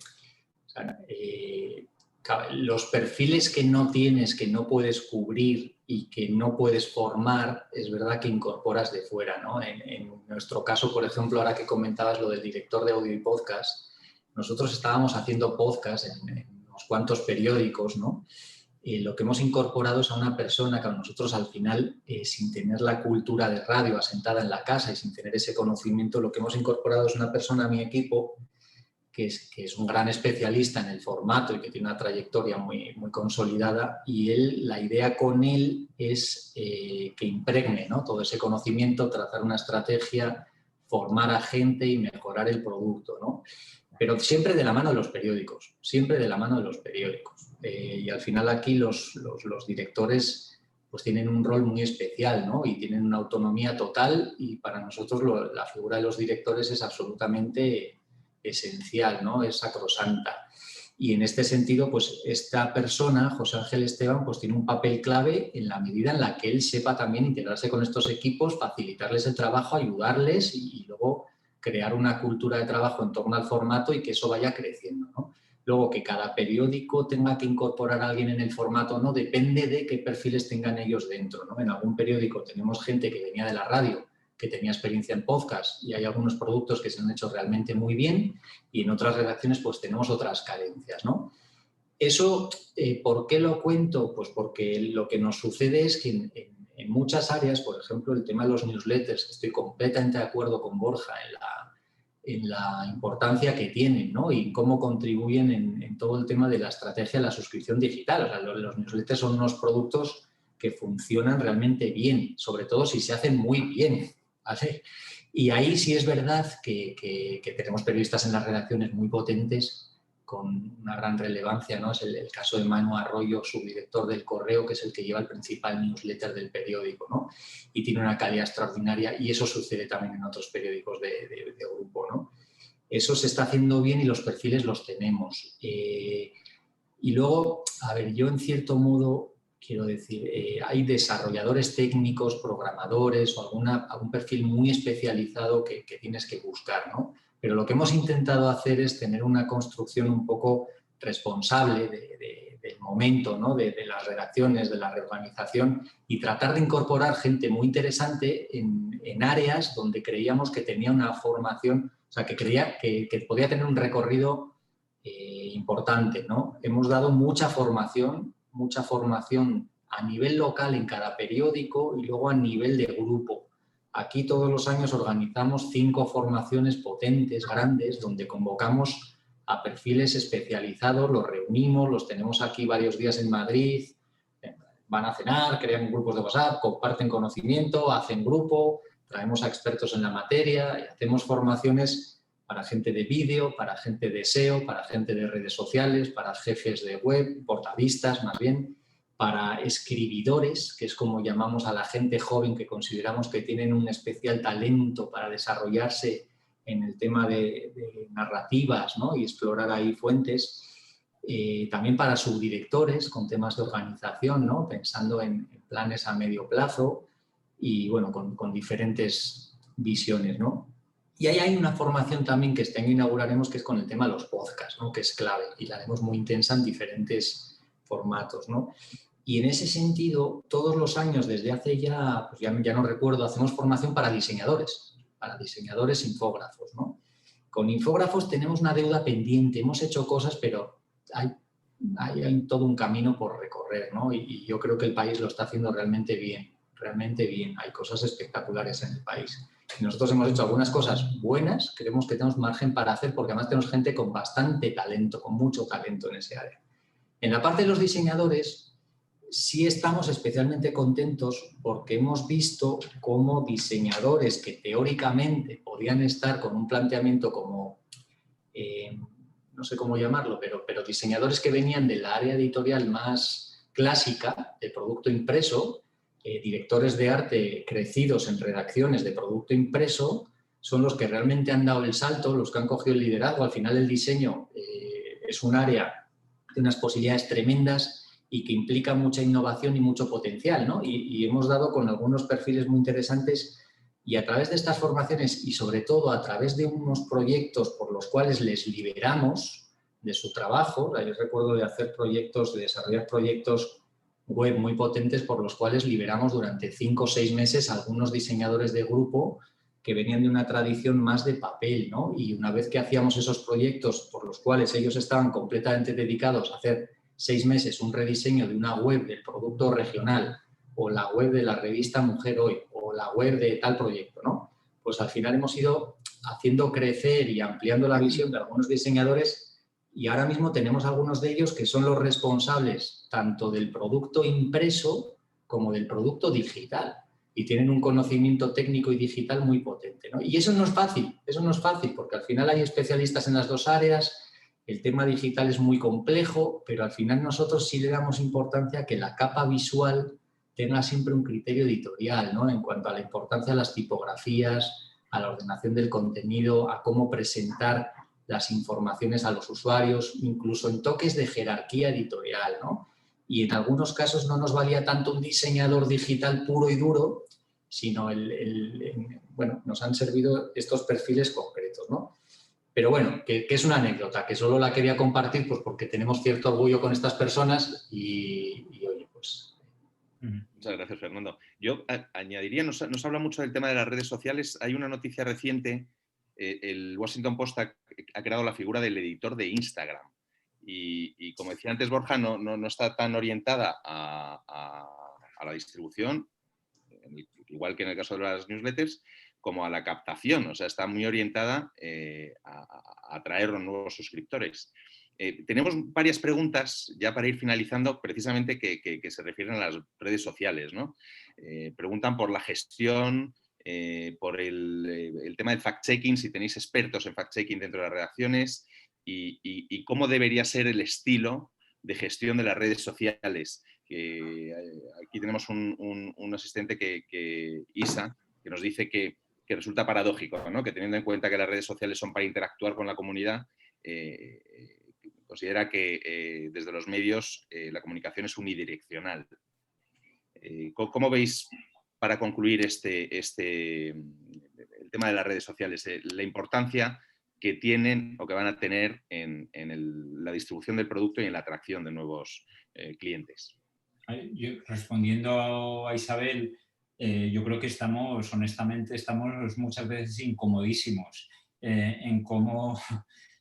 los perfiles que no tienes, que no puedes cubrir y que no puedes formar, es verdad que incorporas de fuera, ¿no? En nuestro caso, por ejemplo, ahora que comentabas lo del director de audio y podcast, nosotros estábamos haciendo podcast en unos cuantos periódicos, ¿no? Lo que hemos incorporado es a una persona que a nosotros al final, sin tener la cultura de radio asentada en la casa y sin tener ese conocimiento, lo que hemos incorporado es una persona a mi equipo que es un gran especialista en el formato y que tiene una trayectoria muy, muy consolidada, y la idea con él es que impregne, ¿no?, todo ese conocimiento, trazar una estrategia, formar a gente y mejorar el producto, ¿no? Pero siempre de la mano de los periódicos, siempre de la mano de los periódicos. Y al final aquí los directores pues tienen un rol muy especial, ¿no? Y tienen una autonomía total, y para nosotros la figura de los directores es absolutamente esencial, ¿no? Es sacrosanta. Y en este sentido, pues esta persona, José Ángel Esteban, pues tiene un papel clave en la medida en la que él sepa también integrarse con estos equipos, facilitarles el trabajo, ayudarles y luego crear una cultura de trabajo en torno al formato y que eso vaya creciendo, ¿no? Luego, que cada periódico tenga que incorporar a alguien en el formato, no depende de qué perfiles tengan ellos dentro, ¿no? En algún periódico tenemos gente que venía de la radio, que tenía experiencia en podcast, y hay algunos productos que se han hecho realmente muy bien, y en otras redacciones pues tenemos otras carencias, ¿no? Eso, ¿por qué lo cuento? Pues porque lo que nos sucede es que en muchas áreas, por ejemplo, el tema de los newsletters, estoy completamente de acuerdo con Borja en la importancia que tienen, ¿no? Y cómo contribuyen en todo el tema de la estrategia de la suscripción digital. O sea, los newsletters son unos productos que funcionan realmente bien, sobre todo si se hacen muy bien, ¿vale? Y ahí sí es verdad que tenemos periodistas en las redacciones muy potentes con una gran relevancia, ¿no? Es el caso de Manu Arroyo, subdirector del Correo, que es el que lleva el principal newsletter del periódico, ¿no? Y tiene una calidad extraordinaria, y eso sucede también en otros periódicos de grupo, ¿no? Eso se está haciendo bien y los perfiles los tenemos. Y luego, a ver, yo en cierto modo quiero decir, hay desarrolladores técnicos, programadores o algún perfil muy especializado que tienes que buscar, ¿no? Pero lo que hemos intentado hacer es tener una construcción un poco responsable del momento, ¿no? De las redacciones, de la reorganización, y tratar de incorporar gente muy interesante en áreas donde creíamos que tenía una formación, o sea, que creía que podía tener un recorrido importante, ¿no? Hemos dado mucha formación a nivel local en cada periódico y luego a nivel de grupo. Aquí todos los años organizamos 5 formaciones potentes, grandes, donde convocamos a perfiles especializados, los reunimos, los tenemos aquí varios días en Madrid, van a cenar, crean grupos de WhatsApp, comparten conocimiento, hacen grupo, traemos a expertos en la materia y hacemos formaciones para gente de vídeo, para gente de SEO, para gente de redes sociales, para jefes de web, portadistas más bien, para escribidores, que es como llamamos a la gente joven que consideramos que tienen un especial talento para desarrollarse en el tema de narrativas, ¿no? Y explorar ahí fuentes. También para subdirectores con temas de organización, ¿no? Pensando en planes a medio plazo y, bueno, con diferentes visiones, ¿no? Y ahí hay una formación también que este año inauguraremos, que es con el tema de los podcasts, ¿no? Que es clave y la haremos muy intensa en diferentes formatos, ¿no? Y en ese sentido, todos los años, desde hace ya, pues ya no recuerdo, hacemos formación para diseñadores infógrafos, ¿no? Con infógrafos tenemos una deuda pendiente, hemos hecho cosas, pero hay todo un camino por recorrer, ¿no? Y yo creo que el país lo está haciendo realmente bien. Hay cosas espectaculares en el país. Y nosotros hemos hecho algunas cosas buenas, creemos que tenemos margen para hacer, porque además tenemos gente con bastante talento, con mucho talento en ese área. En la parte de los diseñadores, sí estamos especialmente contentos porque hemos visto cómo diseñadores que teóricamente podían estar con un planteamiento como, no sé cómo llamarlo, pero diseñadores que venían del área editorial más clásica, de producto impreso, directores de arte crecidos en redacciones de producto impreso, son los que realmente han dado el salto, los que han cogido el liderazgo. Al final el diseño es un área de unas posibilidades tremendas y que implica mucha innovación y mucho potencial, ¿no? Y hemos dado con algunos perfiles muy interesantes, y a través de estas formaciones y sobre todo a través de unos proyectos por los cuales les liberamos de su trabajo. Yo recuerdo de desarrollar proyectos web muy potentes por los cuales liberamos durante 5 o 6 meses a algunos diseñadores de grupo que venían de una tradición más de papel, ¿no? Y una vez que hacíamos esos proyectos por los cuales ellos estaban completamente dedicados a hacer 6 meses un rediseño de una web del producto regional o la web de la revista Mujer Hoy o la web de tal proyecto, ¿no? Pues al final hemos ido haciendo crecer y ampliando la visión de algunos diseñadores, y ahora mismo tenemos algunos de ellos que son los responsables tanto del producto impreso como del producto digital, y tienen un conocimiento técnico y digital muy potente, ¿no? Y eso no es fácil, porque al final hay especialistas en las dos áreas. El tema digital es muy complejo, pero al final nosotros sí le damos importancia a que la capa visual tenga siempre un criterio editorial, ¿no? En cuanto a la importancia de las tipografías, a la ordenación del contenido, a cómo presentar las informaciones a los usuarios, incluso en toques de jerarquía editorial, ¿no? Y en algunos casos no nos valía tanto un diseñador digital puro y duro, sino bueno, nos han servido estos perfiles concretos, ¿no? Pero bueno, que es una anécdota, que solo la quería compartir pues porque tenemos cierto orgullo con estas personas y oye, pues... Muchas gracias, Fernando. Yo añadiría, nos habla mucho del tema de las redes sociales. Hay una noticia reciente, el Washington Post ha creado la figura del editor de Instagram. Y como decía antes Borja, no está tan orientada a la distribución, igual que en el caso de las newsletters, como a la captación. O sea, está muy orientada a atraer nuevos suscriptores. Tenemos varias preguntas ya para ir finalizando, precisamente que se refieren a las redes sociales, ¿no? Preguntan por la gestión, por el tema del fact-checking, si tenéis expertos en fact-checking dentro de las redacciones y cómo debería ser el estilo de gestión de las redes sociales. Aquí tenemos un asistente, Isa, que nos dice que resulta paradójico, ¿no? Que teniendo en cuenta que las redes sociales son para interactuar con la comunidad, considera que desde los medios la comunicación es unidireccional. ¿Cómo veis, para concluir el tema de las redes sociales, la importancia que tienen o que van a tener en la distribución del producto y en la atracción de nuevos clientes? Respondiendo a Isabel, yo creo que honestamente, estamos muchas veces incomodísimos en cómo...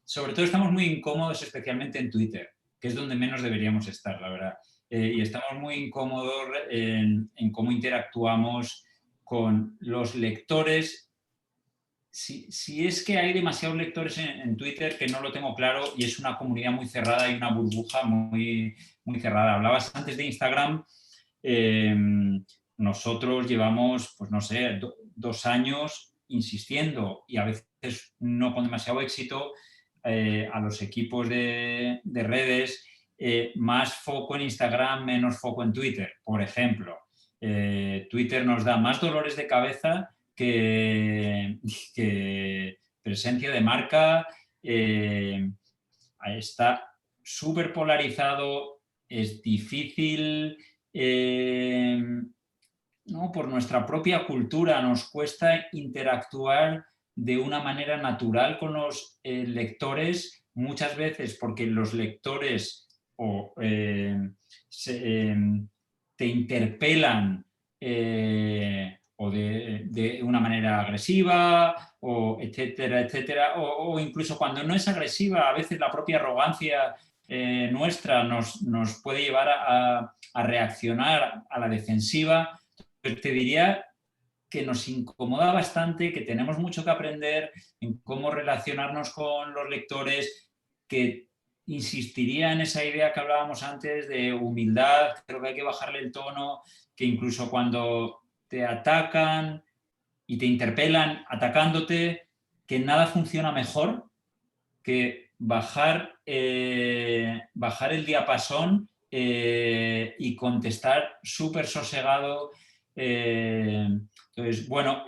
Sobre todo estamos muy incómodos, especialmente en Twitter, que es donde menos deberíamos estar, la verdad. Y estamos muy incómodos en cómo interactuamos con los lectores. Si es que hay demasiados lectores en Twitter, que no lo tengo claro, y es una comunidad muy cerrada y una burbuja muy, muy cerrada. Hablabas antes de Instagram. Nosotros llevamos, pues no sé, 2 años insistiendo, y a veces no con demasiado éxito, a los equipos de redes, más foco en Instagram, menos foco en Twitter, por ejemplo. Twitter nos da más dolores de cabeza que presencia de marca. Está súper polarizado, es difícil, ¿no? Por nuestra propia cultura nos cuesta interactuar de una manera natural con los lectores, muchas veces porque los lectores te interpelan o de una manera agresiva, o etcétera, etcétera, o incluso cuando no es agresiva, a veces la propia arrogancia nuestra nos puede llevar a reaccionar a la defensiva. Pero te diría que nos incomoda bastante, que tenemos mucho que aprender en cómo relacionarnos con los lectores, que insistiría en esa idea que hablábamos antes de humildad. Creo que hay que bajarle el tono, que incluso cuando te atacan y te interpelan atacándote, que nada funciona mejor que bajar el diapasón y contestar súper sosegado. Entonces, bueno,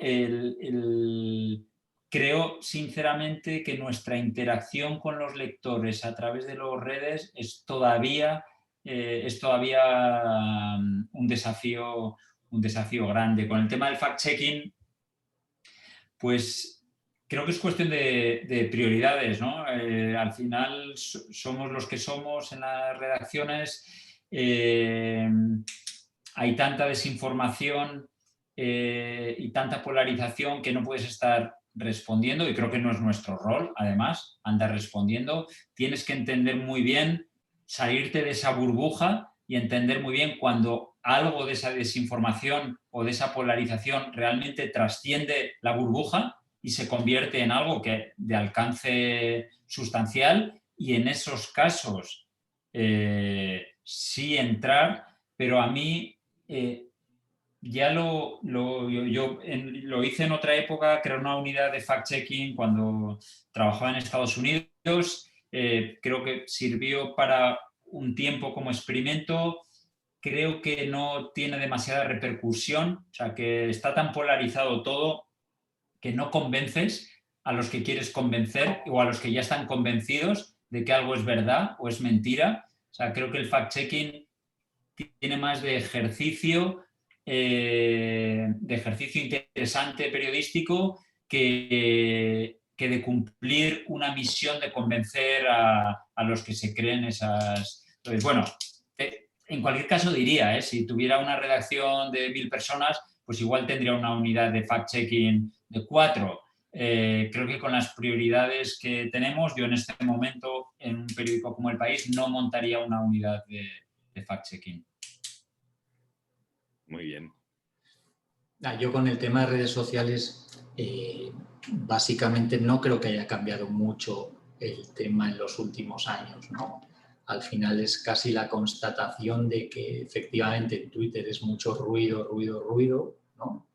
creo sinceramente que nuestra interacción con los lectores a través de las redes es todavía un desafío grande. Con el tema del fact-checking, pues creo que es cuestión de prioridades, ¿no? Al final somos los que somos en las redacciones. Hay tanta desinformación y tanta polarización que no puedes estar respondiendo, y creo que no es nuestro rol, además, andar respondiendo. Tienes que entender muy bien, salirte de esa burbuja y entender muy bien cuando algo de esa desinformación o de esa polarización realmente trasciende la burbuja y se convierte en algo de alcance sustancial, y en esos casos sí entrar, pero a mí ya yo lo hice en otra época, creé una unidad de fact-checking cuando trabajaba en Estados Unidos. Creo que sirvió para un tiempo como experimento. Creo que no tiene demasiada repercusión, o sea, que está tan polarizado todo que no convences a los que quieres convencer o a los que ya están convencidos de que algo es verdad o es mentira. O sea, creo que el fact-checking tiene más de ejercicio de ejercicio interesante periodístico que de cumplir una misión de convencer a los que se creen esas... Entonces, bueno, en cualquier caso diría, si tuviera una redacción de 1000 personas, pues igual tendría una unidad de fact-checking de 4. Creo que con las prioridades que tenemos, yo en este momento en un periódico como El País no montaría una unidad de fact-checking. Muy bien. Yo con el tema de redes sociales, básicamente no creo que haya cambiado mucho el tema en los últimos años, ¿no? Al final es casi la constatación de que efectivamente en Twitter es mucho ruido, ¿no?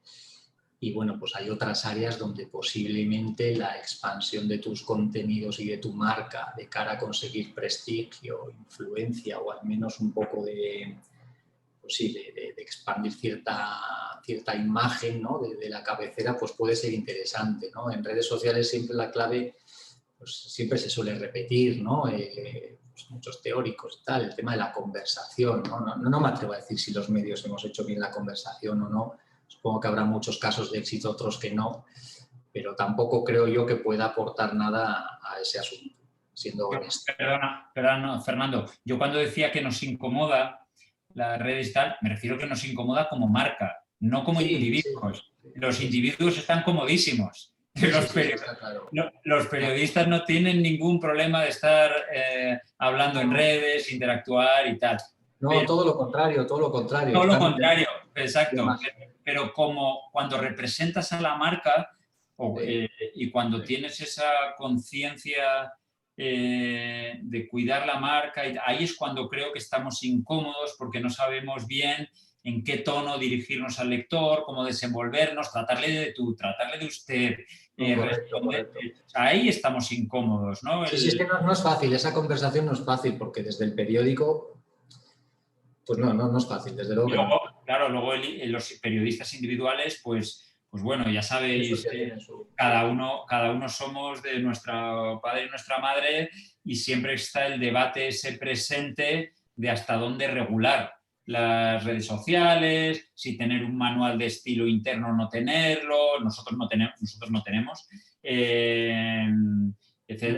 Y bueno, pues hay otras áreas donde posiblemente la expansión de tus contenidos y de tu marca de cara a conseguir prestigio, influencia o al menos un poco de, pues sí, de expandir cierta imagen, ¿no? de la cabecera, pues puede ser interesante, ¿no? En redes sociales siempre la clave, pues siempre se suele repetir, ¿no? Pues muchos teóricos y tal, el tema de la conversación, ¿no? No me atrevo a decir si los medios hemos hecho bien la conversación o no. Supongo que habrá muchos casos de éxito, otros que no, pero tampoco creo yo que pueda aportar nada a ese asunto, siendo honesto. Perdona, Fernando, yo cuando decía que nos incomoda las redes y tal, me refiero que nos incomoda como marca, no como individuos. Los individuos están comodísimos. Los periodistas no tienen ningún problema de estar hablando en redes, interactuar y tal. No, pero, todo lo contrario. Todo lo contrario, exacto. Pero como cuando representas a la marca y cuando tienes esa conciencia de cuidar la marca, ahí es cuando creo que estamos incómodos porque no sabemos bien en qué tono dirigirnos al lector, cómo desenvolvernos, tratarle de tú, tratarle de usted. Correcto. Ahí estamos incómodos, ¿no? Sí, es que no es fácil, esa conversación no es fácil porque desde el periódico, pues no es fácil, desde luego. Luego los periodistas individuales, pues bueno, ya sabéis, cada uno somos de nuestro padre y nuestra madre y siempre está el debate ese presente de hasta dónde regular las redes sociales, si tener un manual de estilo interno o no tenerlo, nosotros no tenemos.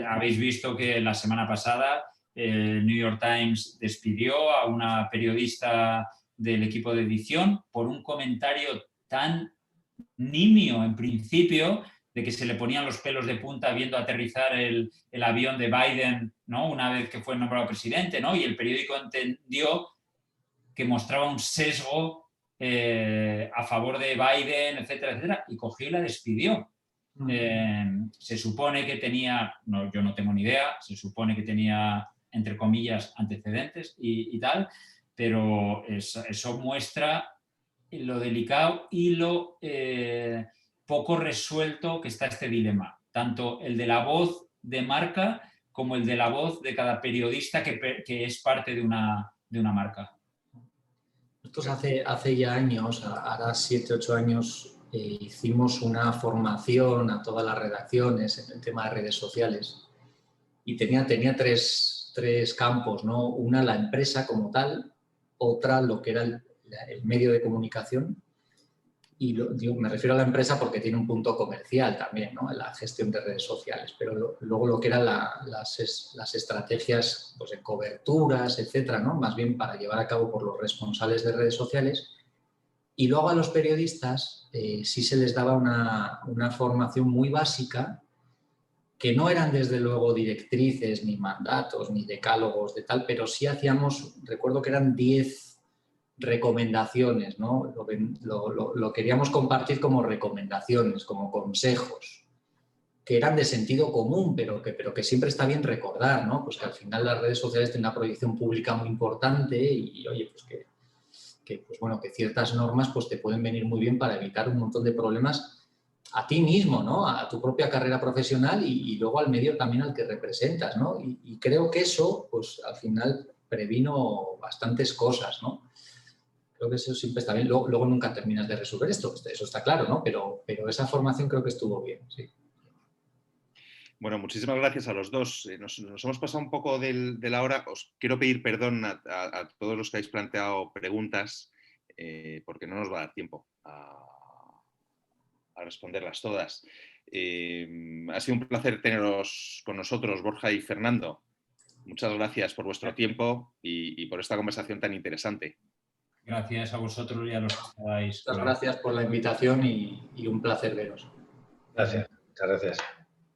Habéis visto que la semana pasada el New York Times despidió a una periodista del equipo de edición por un comentario tan nimio en principio de que se le ponían los pelos de punta viendo aterrizar el avión de Biden, ¿no? Una vez que fue nombrado presidente, ¿no? Y el periódico entendió que mostraba un sesgo a favor de Biden, etcétera, etcétera, y cogió y la despidió. Se supone que tenía, yo no tengo ni idea, se supone que tenía, entre comillas, antecedentes y tal, pero eso muestra lo delicado y lo poco resuelto que está este dilema, tanto el de la voz de marca como el de la voz de cada periodista que es parte de una marca. Nosotros hace ya años, ahora 7, 8 años, hicimos una formación a todas las redacciones en el tema de redes sociales y tenía tres campos, ¿no? Una, la empresa como tal, otra, lo que era el medio de comunicación y me refiero a la empresa porque tiene un punto comercial también, ¿no? En la gestión de redes sociales, pero luego lo que eran las estrategias pues, en coberturas, etcétera, ¿no? Más bien para llevar a cabo por los responsables de redes sociales. Y luego a los periodistas sí se les daba una formación muy básica que no eran desde luego directrices, ni mandatos, ni decálogos de tal, pero sí hacíamos, recuerdo que eran 10 recomendaciones, ¿no? Lo queríamos compartir como recomendaciones, como consejos, que eran de sentido común, pero que siempre está bien recordar, ¿no? Pues que al final las redes sociales tienen una proyección pública muy importante y oye, pues pues bueno, que ciertas normas pues te pueden venir muy bien para evitar un montón de problemas a ti mismo, ¿no? A tu propia carrera profesional y luego al medio también al que representas, ¿no? Y creo que eso, pues al final previno bastantes cosas, ¿no? Creo que eso siempre está bien. Luego nunca terminas de resolver esto, eso está claro, ¿no? Pero esa formación creo que estuvo bien, sí. Bueno, muchísimas gracias a los dos. Nos hemos pasado un poco de la hora. Os quiero pedir perdón a todos los que habéis planteado preguntas. porque no nos va a dar tiempo a responderlas todas. Ha sido un placer teneros con nosotros, Borja y Fernando. Muchas gracias por vuestro tiempo y por esta conversación tan interesante. Gracias a vosotros y a los que estáis. Muchas gracias por la invitación y un placer veros. Gracias, muchas gracias.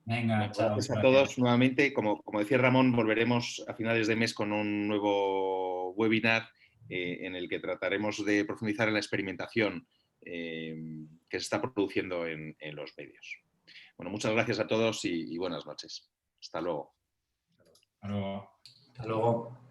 Venga, chao. Gracias a todos nuevamente. Como decía Ramón, volveremos a finales de mes con un nuevo webinar en el que trataremos de profundizar en la experimentación que se está produciendo en los medios. Bueno, muchas gracias a todos y buenas noches. Hasta luego. Hasta luego. Hasta luego.